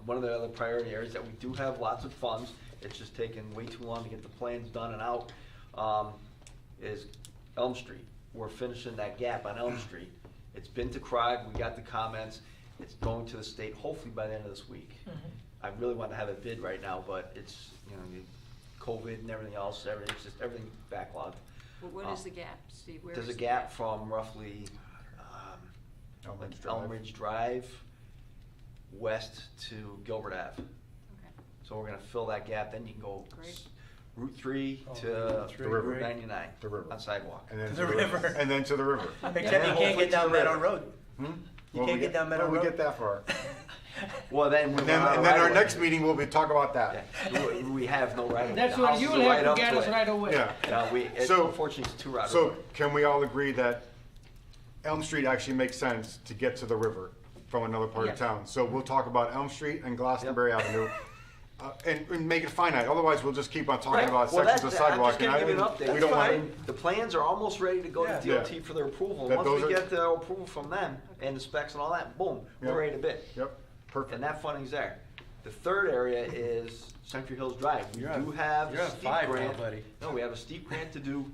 one of the other priority areas that we do have lots of funds, it's just taking way too long to get the plans done and out, is Elm Street. We're finishing that gap on Elm Street. It's been to CROG, we got the comments, it's going to the state hopefully by the end of this week. I really want to have it bid right now, but it's, COVID and everything else, it's just everything backlogged. Well, what is the gap, Steve? Where There's is a the gap from roughly, Elm Ridge Elm Drive. Ridge Drive west to Gilbert Ave. Okay. So we're gonna fill that gap, then you can go Great. Route 3 Oh, to Route 3, Route great. 99 The river. on sidewalk. And then To to the river. And then to the river. Except you hopefully can't get to down the Meadow river. Road. Hmm? You can't get down Meadow When we Road? get that far. Well, then. And then our next meeting, we'll be talk about that. We have no right. That's the what houses you are will right have to up get us it. right away. Yeah. So- Unfortunately, it's 2 route. So can we all agree that Elm Street actually makes sense to get to the river from another part of Yes. town? So we'll talk about Elm Street and Glastonbury Avenue, and make it finite. Otherwise, we'll just keep on talking about sections of sidewalk. I'm just gonna give you an update. We don't want I mean, the plans are almost ready to go to Yeah. DOT for their approval. That Once those we are- get the approval from them and the specs and all that, boom, Yep. we're ready to bid. Yep, perfect. And that funding's there. The third area is Century Hills Drive. We You're on- do have you're a on steep 5 now, grant. buddy. No, we have a steep grant to do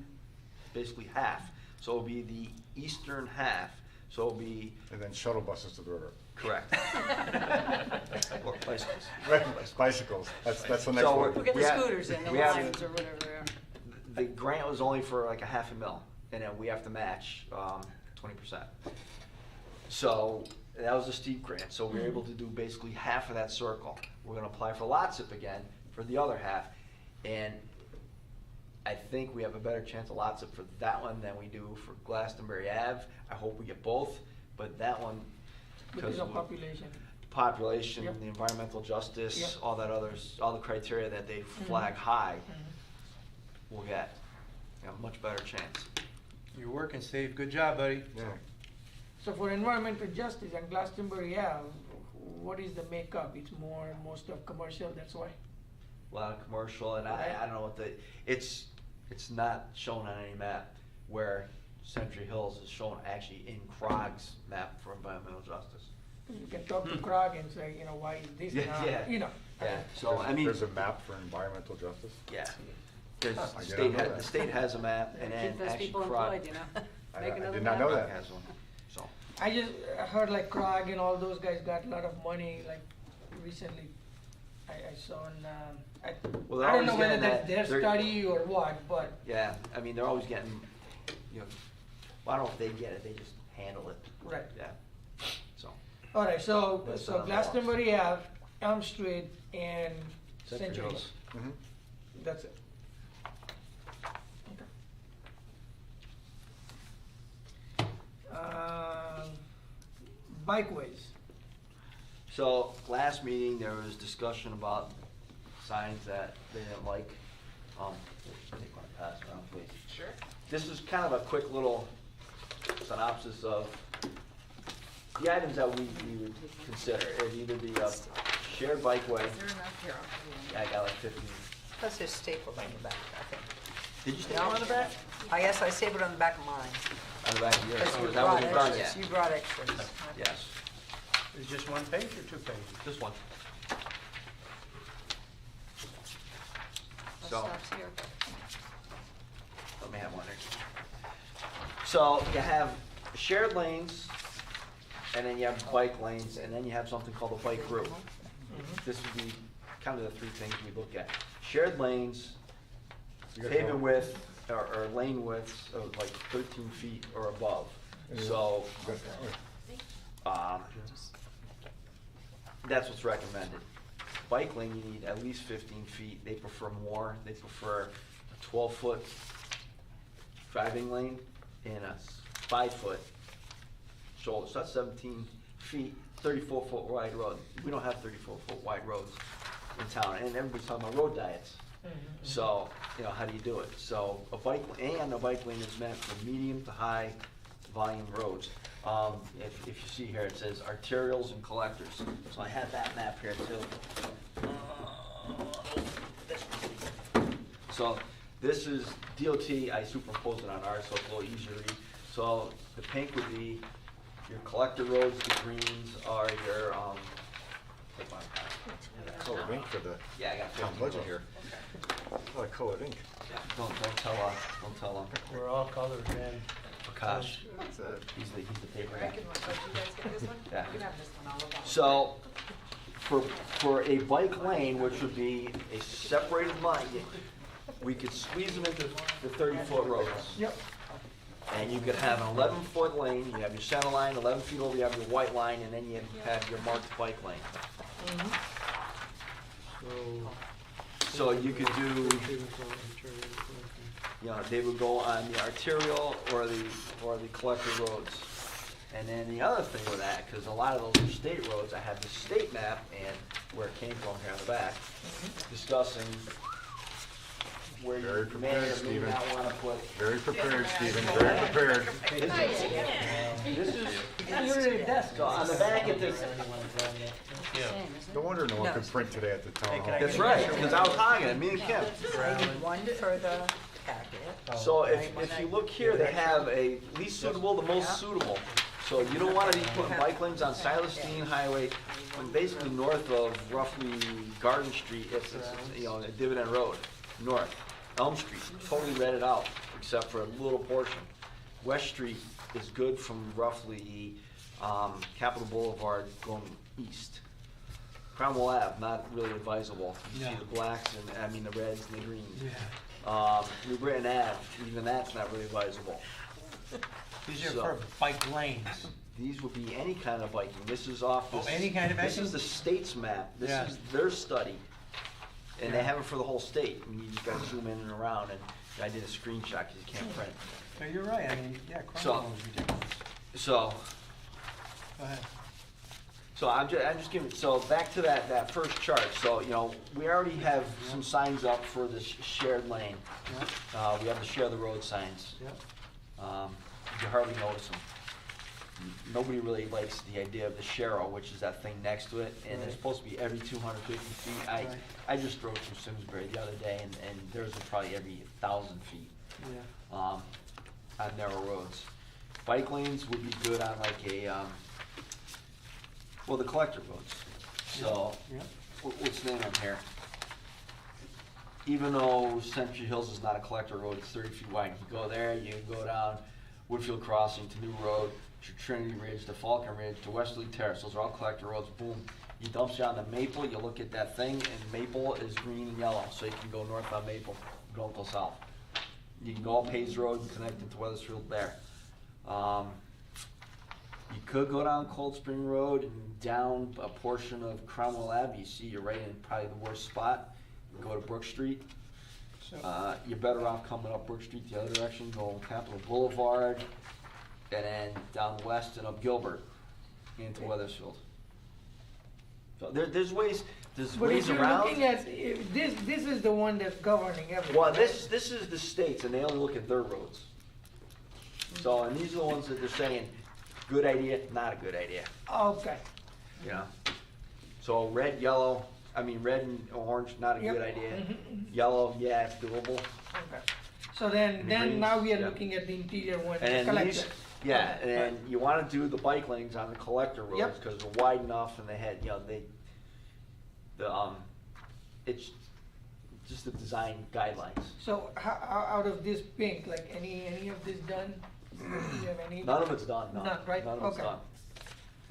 basically half. So it'll be the eastern half. So it'll be And then shuttle buses to the river. correct. Or bicycles. Right, bicycles. That's the next So one. We'll get We the have- scooters in, the we have- lines or whatever they are. The grant was only for like a $500,000, and then we have to match 20%. So that was a steep grant, so we were able to do basically half of that circle. We're gonna apply for LOTSIP again for the other half, and I think we have a better chance of LOTSIP for that one than we do for Glastonbury Ave. I hope we get both, but that one, Because of of population. population, Yep. the environmental justice, Yep. all that others, all the criteria that they flag high, we'll get a much better chance. You're working, Steve. Good job, buddy. Yeah. So for environmental justice and Glastonbury Ave, what is the makeup? It's most of commercial, that's why? A lot of commercial, and I don't know what it's not shown on any map where Century Hills is shown actually in CROG's map for environmental justice. You can talk to Krog and say, why is this Yeah, not, yeah. Yeah, so I mean, There's a map for environmental justice? yeah. Because I the did state, not know that. the state has a map, and then Keep those actually people CROG employed, I Make another did not map. know that. has one, so. I just heard like Krog and all those guys got a lot of money, like recently. I saw on, Well, they're I don't know always whether getting that's that- their they're- study or what, but Yeah, I mean, they're always getting, well, I don't know if they get it, they just handle it, right. yeah, so. All right, so That's so on Glastonbury Ave, Elm Street, and Century Century. Hills. Mhm. That's it. Okay. Bikeways. So, last meeting, there was discussion about signs that they didn't like. Take my pass around, please. Sure. This is kind of a quick little synopsis of the items that we would consider. It'd either be a shared bikeway. Is there enough here? Yeah, I got like 15. Plus there's stapled on the back, I think. Did you stay on the back? Yes, I stapled on the back of mine. On the back of yours, Because so you that brought wasn't done extras. yet? You brought extras. Yes, Is just 1 page or 2 pages? just one. Bus So, stops here. let me have one there. So you have shared lanes, and then you have bike lanes, and then you have something called a bike route. This would be kind of the 3 things we look at. Shared lanes, pavement width, or lane widths of like 13 feet or above. So, that's what's recommended. Bike lane, you need at least 15 feet. They prefer more. They prefer a 12-foot driving lane and a 5-foot shoulder. So that's 17 feet, 34-foot wide road. We don't have 34-foot wide roads in town, and everybody's talking about road diets. So, how do you do it? So a bike lane is meant for medium to high volume roads. If you see here, it says arterials and collectors. So I have that map here too. So this is DOT, I superimposed it on ours, so it's a little easier to read. So the pink would be your collector roads, the greens are your, take my pen. Colored ink for the Yeah, I got town 15 budget roads. here. A lot of colored ink. Yeah, don't tell them. We're all colored, man. Prakash, That's it. he's the paper I guy. can let you guys get this one? Yeah. You can have this one, I'll look on. So, for a bike lane, which would be a separated line, we could squeeze them into the 30-foot roads. Yep. And you could have an 11-foot lane, you have your center line, 11 feet over, you have your white line, and then you have your marked bike lane. So you could do, they would go on the arterial or the collector roads. And then the other thing with that, because a lot of those are state roads, I have the state map and where it came from here on the back, discussing where Very you may prepared, or may Stephen. not want to put. Very prepared, Stephen, very prepared. This is, you're at a desk, so on the back of this, No wonder no one could print today at the town hall. that's right, because I was talking to me and Kim. I need one for the packet. So if you look here, they have a least suitable, the most suitable. So you don't want to be putting bike lanes on Silas Dean Highway, basically north of roughly Garden Street, it's you know, a Dividend Road, north. Elm Street, totally redded out, except for a little portion. West Street is good from roughly Capitol Boulevard going east. Cromwell Ave, not really advisable. You see the blacks and, I mean, the reds and the greens. New Britain Ave, even that's not really advisable. These are So- for bike lanes. These would be any kind of biking. This is off this. Oh, any kind of This biking? is the state's map. This Yeah. is their study. And they Yeah. have it for the whole state. And you just gotta zoom in and around, and I did a screenshot because you can't print. So you're right, I mean, yeah, So- Cromwell is ridiculous. So, Go ahead. so I'm just giving, so back to that first chart. So, you know, we already have some signs up for this shared lane. Yeah, We have the share the road signs. yeah. You hardly notice them. Nobody really likes the idea of the Sharrow, which is that thing next to it, and it's Right. supposed to be every 250 feet. Right. I just drove through Simsbury the other day, and theirs was probably every 1,000 feet Yeah. on narrow roads. Bike lanes would be good on like a, well, the collector roads. So, Yeah. what's the name on here? Even though Century Hills is not a collector road, it's 30 feet wide. You go there, you go down Woodfield Crossing to New Road, to Trinity Ridge, to Falcon Ridge, to Westerly Terrace. Those are all collector roads. Boom. You dump you on the Maple, you look at that thing, and Maple is green and yellow, so you can go north on Maple, go until south. You can go up Hayes Road and connect into Weathersfield there. You could go down Cold Spring Road and down a portion of Cromwell Ave. You see, you're right in probably the worst spot. You go to Brook Street. So, You're better off coming up Brook Street the other direction, going Capitol Boulevard, and then down west and up Gilbert into Weathersfield. So there's ways But if ways you're around. looking at, this is the one that's governing everything. Well, this is the states, and they only look at their roads. So, and these are the ones that they're saying, good idea, not a good idea. Okay, You know? So red, yellow, red and orange, not a Yep. good idea. Mhm. Yellow, yeah, it's doable. okay. So then Greens, now we are yeah. looking at the interior one, And then these, collector. yeah, Okay, and then you wanna do the bike lanes on the collector roads, Yep. cause they're wide enough and they had, it's just the design guidelines. So out of this pink, like any of this done? Do you have any? None of it's done, no. None, right? None of it's Okay. done.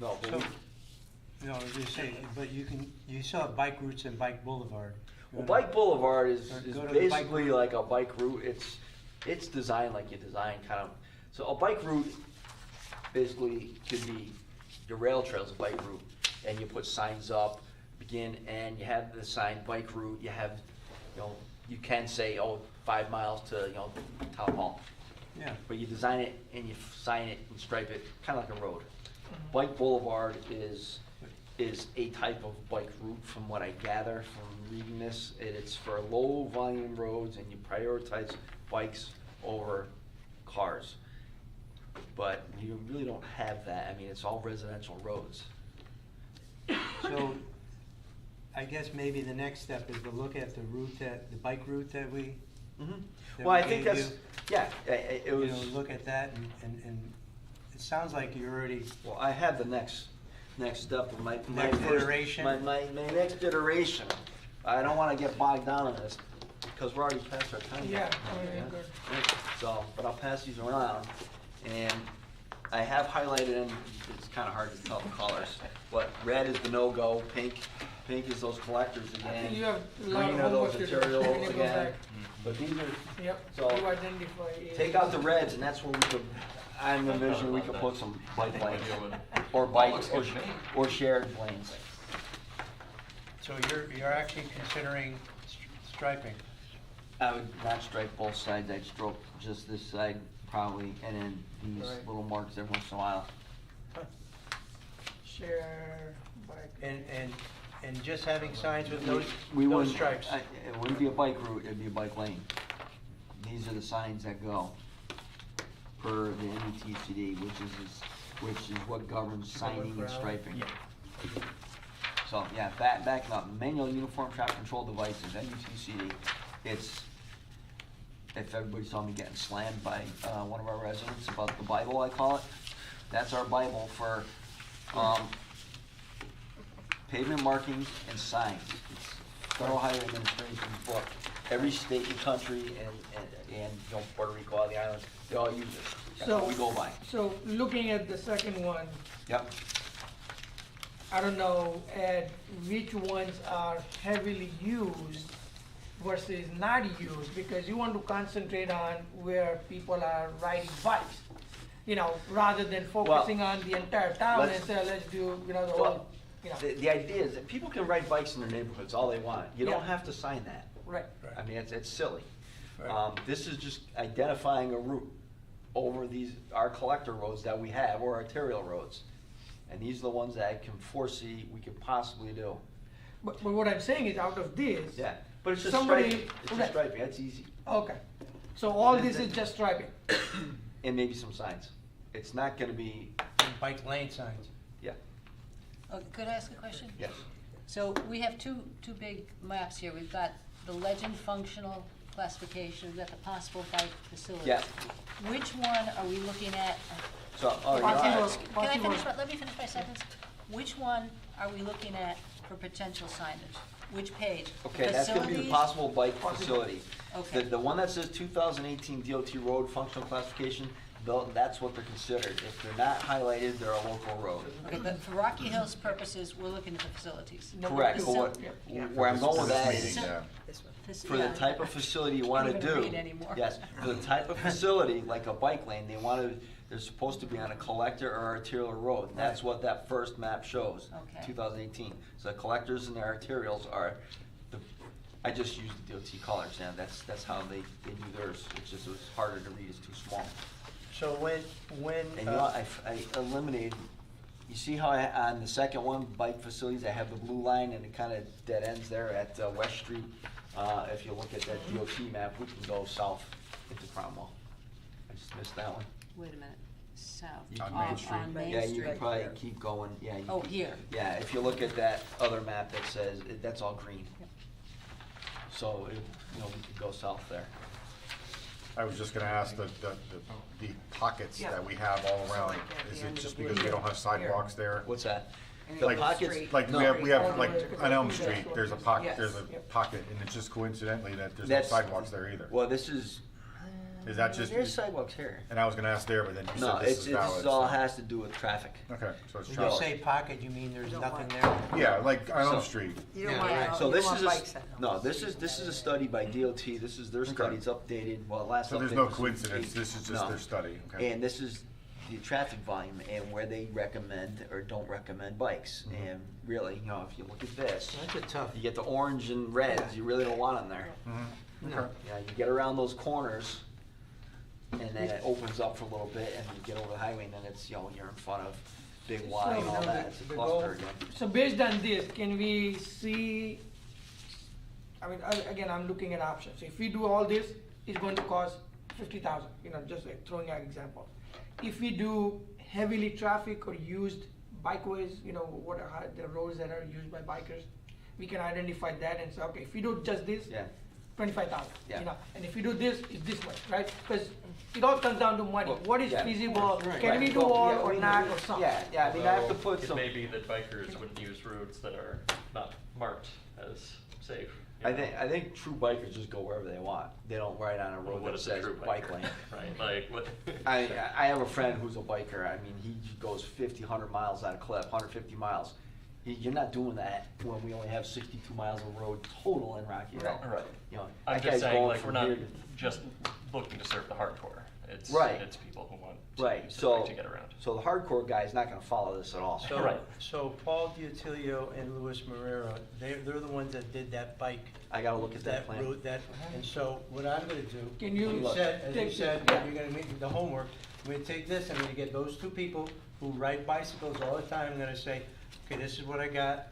No, but So- we, no, as you say, but you still have bike routes and bike boulevard. well, Bike Boulevard is Or go to the bike basically route. like a bike route. It's designed like you design kind of, so a bike route basically could be, your rail trail's a bike route, and you put signs up, begin, and you have the sign bike route, you have, you can say, 5 miles to, Town Hall. Yeah, But you design it and you sign it and stripe it, kind of like a road. Bike Boulevard is a type of bike route from what I gather from reading this. It's for low volume roads and you prioritize bikes over cars. But you really don't have that. It's all residential roads. so I guess maybe the next step is to look at the bike route that we, that Well, I we think gave that's, you. yeah, it was. Look at that and it sounds like you're already, Well, I have the next step of my Next first- iteration? My next iteration. I don't wanna get bogged down in this, because we're already past our time. Yeah, very good. So, but I'll pass these around, and I have highlighted in, it's kinda hard to tell the colors, but red is the no-go, pink is those collectors I again. think you have a lot of Green are those homework to do. materials When you go again. back. But these are, Yep, So, you identify. take out the reds, and that's where we could, I'm envisioning we could put some bike lanes, or bikes, or shared lanes. so you're actually considering striping. I would not stripe both sides, I'd stroke just this side probably, and then these Right. little marks every once in a while. Share bike. And just having signs with those, We those wouldn't, stripes. it wouldn't be a bike route, it'd be a bike lane. These are the signs that go per the MUTCD, which is what governs signing and striping. So, yeah, backing up, manual uniform traffic control devices, MUTCD, it's, if everybody saw me getting slammed by, one of our residents about the Bible, I call it, that's our Bible for, pavement markings and signs. It's Federal Highway Administration's book. Every state in the country and you know, Puerto Rico, all the islands, they all use it. That's what we go by. So looking at the second one, Yep. I don't know, Ed, which ones are heavily used versus not used, because you want to concentrate on where people are riding bikes, you know, rather than focusing on the entire town and say, let's do, you know, the whole, Well, you know. the idea is that people can ride bikes in their neighborhoods all they want. You don't Yeah. have to sign that. Right. I mean, it's silly. Right. This is just identifying a route over our collector roads that we have, or arterial roads. And these are the ones that I can foresee we could possibly do. But what I'm saying is, out of this. Yeah, but it's just Somebody- striping. It's just right. striping, that's easy. Okay, so all this is just striping. And maybe some signs. It's not gonna be, And bike lane signs. yeah, Oh, could I ask a question? yes. So we have two big maps here. We've got the legend functional classification, we've got the possible bike facilities. Yeah. Which one are we looking at? So, oh, you know, Possible. Can I finish, Possible. let me finish my sentence. Which one are we looking at for potential signage? Which page? okay, that's gonna be the Facilities? possible bike facilities. Okay. The one that says 2018 DOT road functional classification, that's what they're considered. If they're not highlighted, they're a local road. Okay, but for Rocky Hills purposes, we're looking at the facilities. Correct, but what, where I'm going with that is, Yeah. for the type of facility you wanna Can't even do. read anymore. Yes, for the type of facility, like a bike lane, they're supposed to be on a collector or arterial road. That's what that first map shows, Okay. 2018. So the collectors and the arterials are, I just used the DOT colors, and that's how they do theirs. It's just, it was harder to read, it's too small. So when, And you know, I eliminated, you see how on the second one, bike facilities, I have the blue line and it kind of dead ends there at West Street. If you look at that DOT map, we can go south into Cromwell. I just missed that one. Wait a minute, south. On Main Street. On Main Yeah, you Street. can probably keep going, yeah. you Oh, can- here. Yeah, if you look at that other map that says, that's all green. So, you know, we could go south there. I was just gonna ask the pockets Yeah. that we have all So around, like at the is end it of just the because we blue don't have sidewalks there? What's that? And The it's pockets, straight. Like, No. we have, All the like, way to on Elm the- Street, there's a Yes. there's a Yep. pocket, and it's just coincidentally that there's no That's- sidewalks there either. well, this is, Is that just, there's sidewalks here. and I was gonna ask there, but then you No, said this it's is valid. all so- has to do with traffic. Okay, so it's you say traffic. pocket, you mean there's Don't nothing want- there? Yeah, like on Elm So- Street. You don't Yeah, want, right. So you this don't is want a, bikes at no, this is a study by DOT, this is their study, it's updated, well, last update So there's no was coincidence, 8. this is just No. their study, okay? And this is the traffic volume and where they recommend or don't recommend bikes. Mm-hmm. And really, you know, if you look at this, That's a tough, you get the orange and reds, you really don't want them there. Mhm. no. Okay. You know, you get around those corners, and then it opens up for a little bit, and you get over the highway, and then it's, you know, you're in front of Big Y and all So, that, it's a the cluster goal- again. So based on this, can we see, I mean, again, I'm looking at options. If we do all this, it's going to cost 50,000, you know, just like throwing an example. If we do heavily traffic or used bikeways, you know, what are the roads that are used by bikers, we can identify that and say, okay, if we do just this, Yeah, 25,000, Yeah. you know, and if we do this, it's this much, right? Because it all comes down to money. Well, What is yeah. feasible? Right. Can we do Well, all yeah, or we- not or something? Yeah, I mean, I have to put It some. may be that bikers wouldn't use routes that are not marked as safe. you I know? think true bikers just go wherever they want. They don't ride on a Well, road what that is a says true bike biker? lane. Right, like, what? I have a friend who's a biker. I mean, he goes 50, 100 miles on a clip, 150 miles. You're not doing that when we only have 62 miles of road total in Rocky Hill. Right. You know, I'm that just guy's saying, going like, we're from not here to- just looking to serve the hardcore. It's Right. it's people who want to Right, use the so, bike to get around. so the hardcore guy is not gonna follow this at all. So, Right. so Paul Diatilio and Luis Marrero, they're the ones that did that bike, I gotta look at that plan. route, and so what I'm gonna do. Can you as you take said, this? Yeah. you're gonna make the homework, I'm gonna take this, I'm gonna get those two people who ride bicycles all the time, I'm gonna say, okay, this is what I got,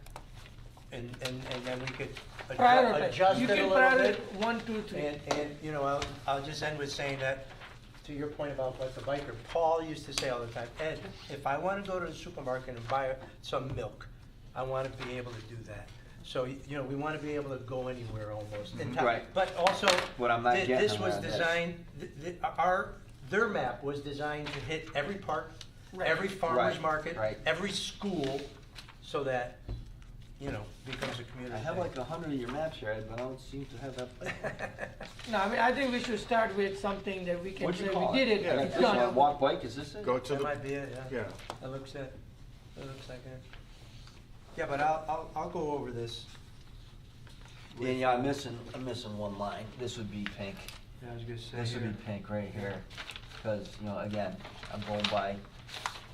and then we could Prioritize. adjust You it a can little prioritize bit. 1, 2, 3. And, you know, I'll just end with saying that, to your point about like the biker, Paul used to say all the time, Ed, if I wanna go to the supermarket and buy some milk, I wanna be able to do that. So, you know, we wanna be able to go anywhere almost in town. Right. But also, What I'm not getting this on was that is- designed, their map was designed to hit every park, Right. every farmer's Right, market, right. every school, so that, you know, becomes a community I have thing. like 100 of your maps here, Ed, but I don't seem to have that. No, I mean, I think we should start with something that we can What'd say you call we it? did it, Yeah, it's this one, done. walk bike, is this it? Go to That the, might be it, yeah. yeah. That looks it. That looks like it. Yeah, but I'll go over this. Yeah, yeah, I'm missing one line. This would be pink. Yeah, I was gonna say. This would here. be pink right here. Because, you know, again, I'm going by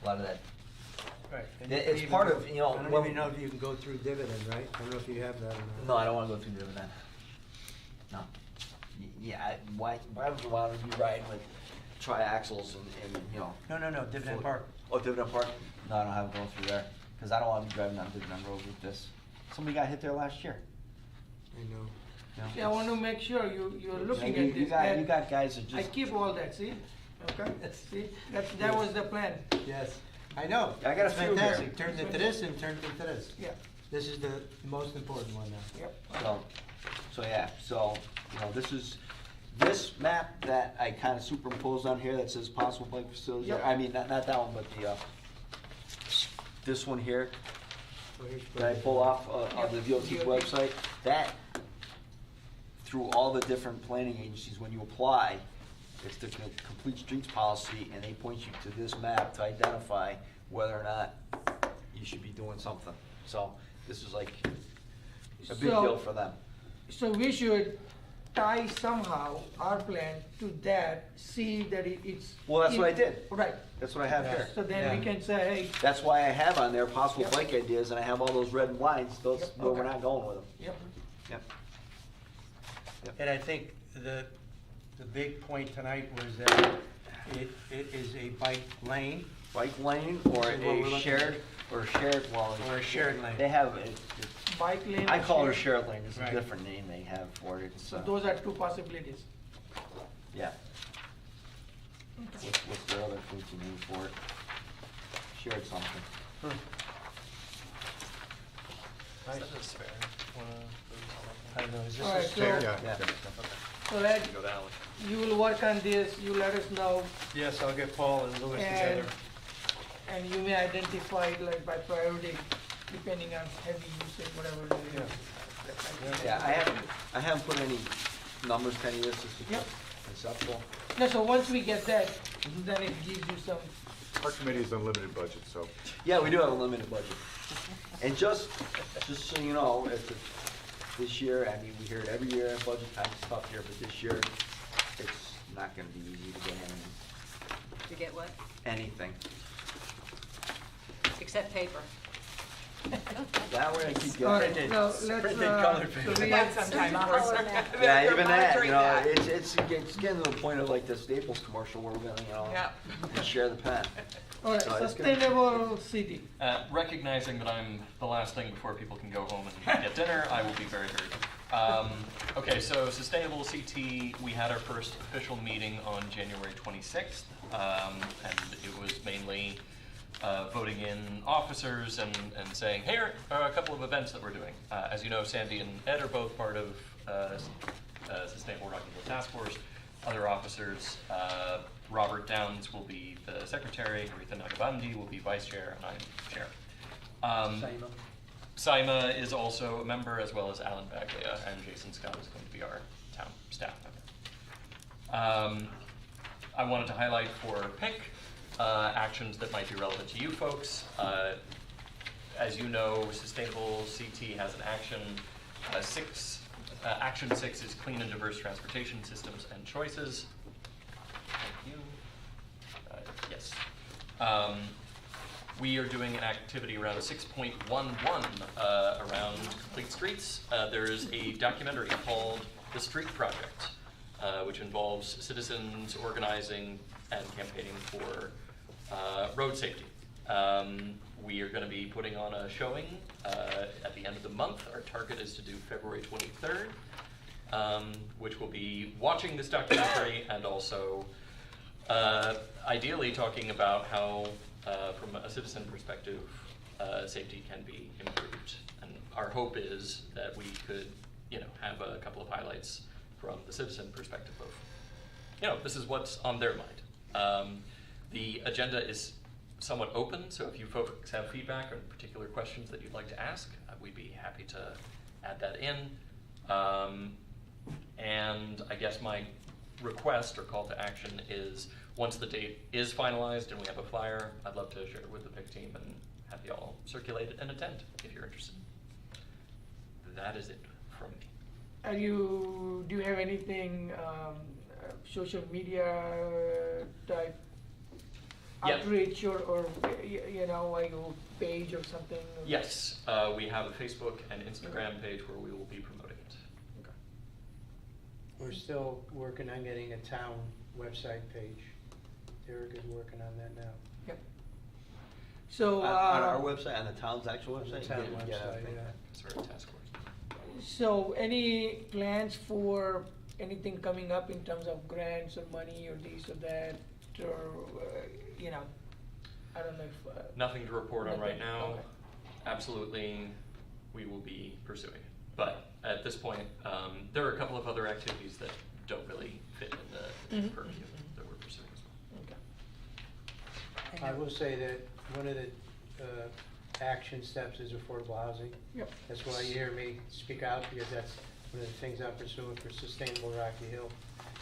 a lot of that. Right. and It- you can it's even part go- of, you know, I don't when- even know if you can go through dividend, right? I don't know if you have that or not. No, I don't wanna go through dividend. No. Yeah, why would you wanna be riding with triaxles and, you know? No, dividend park. Oh, Dividend Park? No, I don't have it going through there. Cause I don't wanna be driving on Dividend Road with this. Somebody got hit there last year. I know. you know? See, I want to make sure you're looking Yeah, at this. you and got guys that I just, keep all that, see? Okay, see, that was the plan, Yes, I know. I got a It's few here. fantastic. Turned into this and turned into this. yeah, This is the most important one now. yep. so yeah, so, you know, this map that I kinda superimposed on here that says possible bike facilities, Yep. I mean, not that one, but this one here, that I pull off of the DOT's website, that, through all the different planning agencies, when you apply, it's the complete streets policy, and they point you to this map to identify whether or not you should be doing something. So, this is like a big So- deal for them. So we should tie somehow our plan to that, see that it's. Well, that's what I did. Right, That's what I have here. so then we Yeah. can say, hey, That's why I have on there possible Yep. bike ideas, and I have all those red lines, those, Yep, where we're okay. not going with them. yep, Yep. And I think the big point tonight was that it is a bike lane. Bike lane or This is what we're a looking shared, well. Or a shared lane. They have, bike lane. I call it a share. shared lane, it's a Right. different name they have for it, it's, So those are two possibilities. yeah. What's the other fancy name for it? Shared something. Nice. Is that a spare? I don't know, is this All a right, spare? so- Yeah, Yeah. yeah. So Ed, Go to Alex. you will work on this, you let us know, Yes, I'll get Paul and Louis and, together. and you may identify it like by priority, depending on heavy usage, whatever it is. Yeah, I haven't put any numbers to any of this, it's Yep. just conceptual. No, so once we get that, then it gives you some, Our committee is unlimited budget, so. Yeah, we do have a limited budget. And just so you know, this year, I mean, we hear it every year, budget time is tough here, but this year, it's not gonna be easy to get To get what? anything. Except paper. That we're gonna keep all getting. right, so let's, printed colored so paper. we That's have, sometimes worse. Yeah, They're even that, you monitoring know, that. it's getting to the point of like the Staples commercial where we're gonna, you know, Yep. share the pen. all right, So it's gonna- sustainable city. Recognizing that I'm the last thing before people can go home and get dinner, I will be very, very brief. Okay, so Sustainable CT, we had our first official meeting on January 26th, and it was mainly voting in officers and saying, here are a couple of events that we're doing. As you know, Sandy and Ed are both part of Sustainable Rocky Hill Task Force. Other officers, Robert Downs will be the secretary, Haritha Nagabandi will be vice chair, and I'm chair. Saima is also a member, as well as Alan Baglia, and Jason Scott is going to be our town staff member. I wanted to highlight for PIC actions that might be relevant to you folks. As you know, Sustainable CT has an action. Action 6 is clean and diverse transportation systems and choices. you. Yes. We are doing an activity around 6.11 around Complete Streets. There's a documentary called The Street Project, which involves citizens organizing and campaigning for road safety. We are going to be putting on a showing at the end of the month. Our target is to do February 23rd, which will be watching this documentary and also ideally talking about how, from a citizen perspective, safety can be improved. And our hope is that we could, have a couple of highlights from the citizen perspective of, this is what's on their mind. The agenda is somewhat open, so if you folks have feedback or particular questions that you'd like to ask, we'd be happy to add that in. And I guess my request or call to action is, once the date is finalized and we have a flyer, I'd love to share it with the PIC team and have you all circulate it and attend if you're interested. That is it from me. Do you have anything, social media type Yeah. outreach or like a page or something? Yes, we have a Facebook and Instagram page where we will be promoting it. We're still working on getting a town website page. Derek is working on that now. Yep. So, On our website, on the town's actual website? The town you can get website, everything. yeah. It's our task force. so any plans for anything coming up in terms of grants or money or this or that, or, I don't know if. Nothing to report on right Nothing, now. okay. Absolutely, we will be pursuing it. But at this point, there are a couple of other activities that don't really fit in the purview that we're pursuing as well. Okay. I will say that one of the action steps is affordable housing. Yep. That's why you hear me speak out, because that's one of the things I'm pursuing for sustainable Rocky Hill.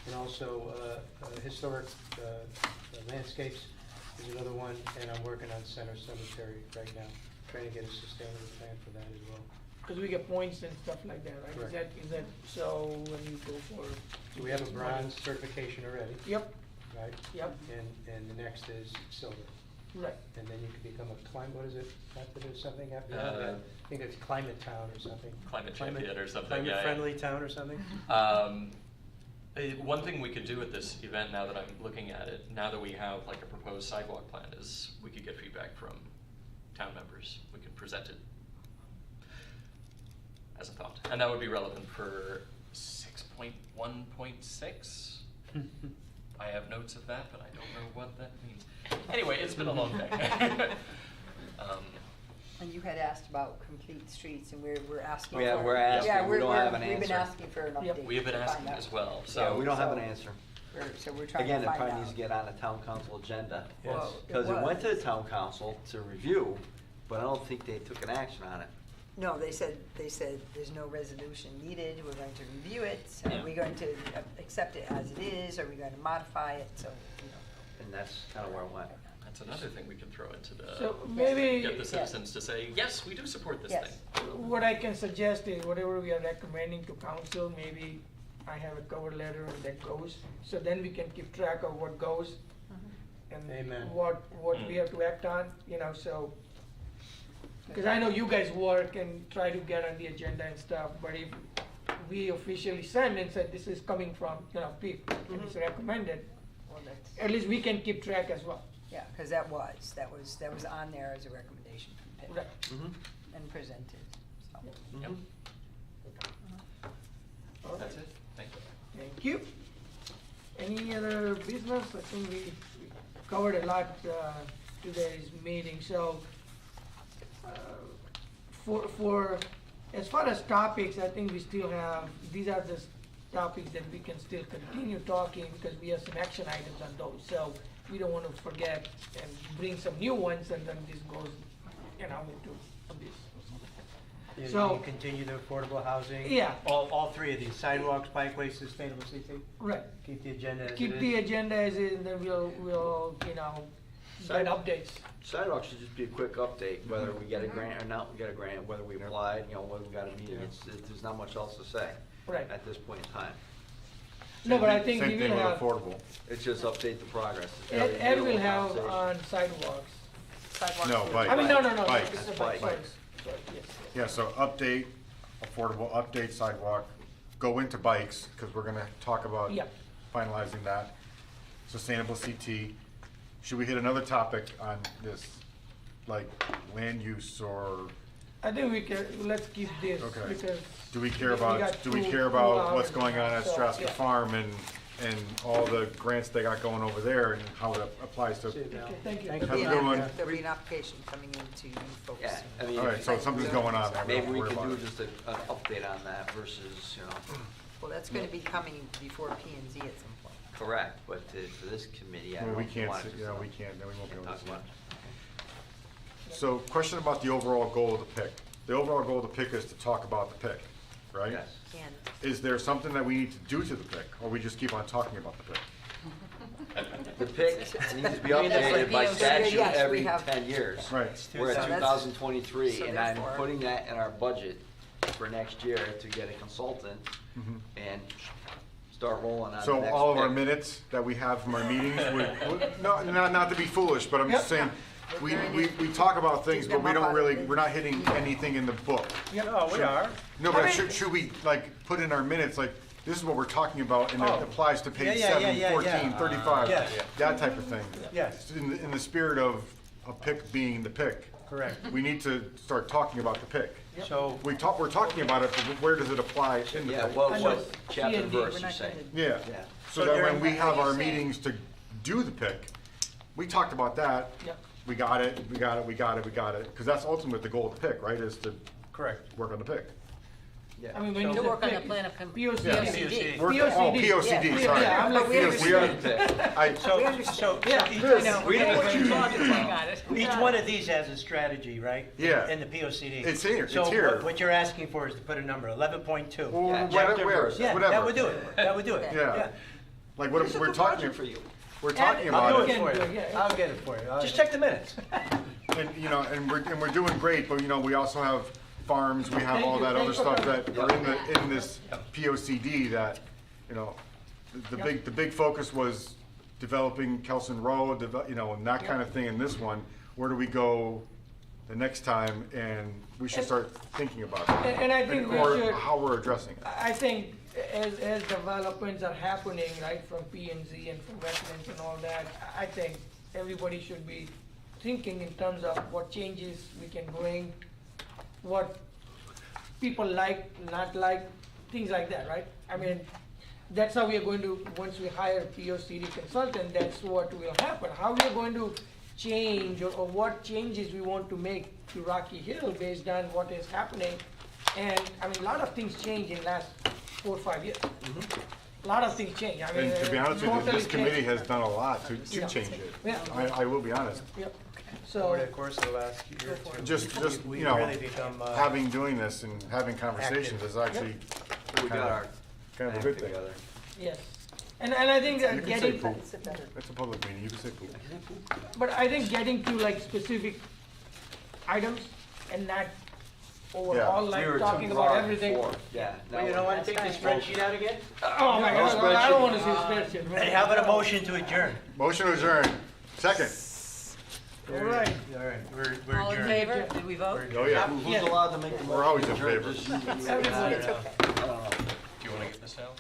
And also historic landscapes is another one, and I'm working on Center Cemetery right now, trying to get a sustainable plan for that as well. Because we get points and stuff like that, right? Correct. Is that so when you go for? So we have a bronze certification already, Yep, right? yep, And the next is silver. right. And then you can become a what is it, after there's something after Uh, that? I think it's climate town or something. Climate champion or something, yeah, yeah. Climate-friendly town or something? One thing we could do at this event, now that I'm looking at it, now that we have like a proposed sidewalk plan, is we could get feedback from town members. We could present it as a thought. And that would be relevant for 6.1.6. I have notes of that, but I don't know what that means. Anyway, it's been a long day. And you had asked about complete streets, and we're asking. Yeah, for- we're asking. Yeah, We don't have an We've been answer. asking for an Yep. update. We have been to find asking out. as well, Yeah, so. we don't have So- an answer. So we're trying Again, to it find probably out. needs to get on the town council agenda. Yes. Well, Because it went to was. the town council to review, but I don't think they took an action on it. No, they said there's no resolution needed, we're going to review it, so Yeah. are we going to accept it as it is, are we going to modify it, so, And that's kind of where it went. That's another thing we can throw into the. So maybe. Get the citizens to say, yes, we do support this Yes. thing. What I can suggest is whatever we are recommending to council, maybe I have a cover letter that goes, so then we can keep track of what goes and Amen. what we have to act on, so. Because I know you guys work and try to get on the agenda and stuff, but if we officially send and said this is coming from, Pete, and it's recommended, well, that's, at least we can keep track as well. yeah, because that was on there as a recommendation from Pitt. Right. Mm-hmm. And presented, so. Yep. All That's right. it, thank you. Thank you. Any other business? I think we covered a lot today's meeting, so for as far as topics, I think we still have, these are the topics that we can still continue talking because we have some action items on those. So we don't want to forget and bring some new ones and then this goes, into this. Yeah, So- you continue the affordable housing? Yeah. All three of these, sidewalks, bikeways, sustainable CT? Right. Keep the agenda as it is? Keep the agenda as is, and then we'll get updates. Sidewalk should just be a quick update, whether we get a grant or not, we get a grant, whether we applied, whether we got a meeting. There's not much else to say Right. at this point in time. No, but I think Same we thing will with have, affordable. It's just update the progress. Ed will have Conversation. on sidewalks. Sidewalks No, will- bike. I mean, no, Bikes. it's a Bikes. sorry, sorry, yes. Yeah, so update, affordable, update sidewalk, go into bikes, because we're gonna talk about Yeah. finalizing that. Sustainable CT. Should we hit another topic on this, like land use or, I think we can, let's keep this, Okay. because. do we care we about, got do we two- care 2 about what's hours going on at so, Strathcona yeah. Farm and all the grants they got going over there and how it applies to? See you, Val. Okay, thank you. Thank Have a Yeah, good one. There'll be an application coming in to you folks. Yeah, I mean. All right, so something's going on there. Maybe don't we worry can about do it. just an update on that versus, you know, Well, that's gonna be coming before P and Z at some point. correct, but for this committee, I Well, don't know we if you can't, want sit- to. yeah, we can't, then we won't be able Talk to. see about it. So, question about the overall goal of the PIC. The overall goal of the PIC is to talk about the PIC, right? Yes. And Is there something that we need to do to the PIC, or we just keep on talking about the PIC? The PIC needs to be mean, that's updated like by VOC. statute Yes, we every have- 10 years. Right. We're at So that's- 2023, so and I'm therefore- putting that in our budget for next year to get a consultant and start rolling on the next So all of our PIC. minutes that we have from our meetings, no, not to be foolish, but I'm just saying, we talk about things, but we don't really, we're not hitting anything in the book. No, we are. No, but should we, like, put in our minutes, like, this is what we're talking about, and it Oh. applies to page Yeah, yeah, 7, yeah, 14, yeah. 35, Yes. that type of thing. Yes, In the spirit of a PIC being the PIC, correct. we need to start talking about the PIC. So, We're talking about it, but where does it apply in the Yeah, PIC? what I know. chapter and C&D, verse we're you not say? gonna- Yeah, Yeah. so So that during- when we have our Are you saying- meetings to do the PIC, we talked about that. Yep. We got it, because that's ultimately the goal of the PIC, right, is to correct. work on the PIC. I mean, when So- you To say work on the PIC, plan of POCD. Work- POCD. Oh, POCD, Yeah, sorry. yeah, I'm like, We Because we are- I- So, We understand. so Yeah, each- I know. we know what you're talking Got it. each one of these has a strategy, right? Yeah. In the POCD. It's here, So it's here. what you're asking for is to put a number, 11.2. Or Yeah, whatever, chapter verse. Yeah, whatever. that would do it. That would do it. Yeah. Like, what It's if a we're good talking, project for you. we're talking And- I'll about do it, it for Yeah, you. yeah. I'll get it for you. Just check the minutes. and, you know, and we're doing great, but, you know, we also have farms, we have all that other stuff that are in this POCD that, you know, the big focus was developing Kelson Road, you know, and that kind of thing in this one. Where do we go the next time? And we should start thinking about it. And I think we Or should, how we're addressing it. I think as developments are happening, right, from P and Z and from residents and all that, I think everybody should be thinking in terms of what changes we can bring, what people like, not like, things like that, right? I mean, that's how we are going to, once we hire a POCD consultant, that's what will happen. How we are going to change or what changes we want to make to Rocky Hill based on what is happening. And, I mean, a lot of things change in last 4 or 5 years. A lot of things change, I mean. And to be honest with you, totally this committee change. has done a lot to Yeah. change it. Yeah. I will be honest. Yep, Over so, the course of the last year or two. Just, we you know, really become, having, doing this and having conversations is actually We got our kind of a act good thing. together. yes. And I think You that can say getting, poop. That's it better. It's a public meeting, you can say poop. but I think getting to like specific items and not overall, We like were too talking about broad everything. before, yeah. Well, you don't want to take the spreadsheet out again? Oh my No God, I don't wanna see spreadsheet. spreadsheet. Hey, how about a motion to adjourn? Motion to adjourn. Second. All right. All right, we're All in adjourned. favor? Did we vote? Oh, yeah. Who's allowed to make the motion? We're always in Adjourn, favor. just you and me. Everybody. I don't know. Do you want to get this out?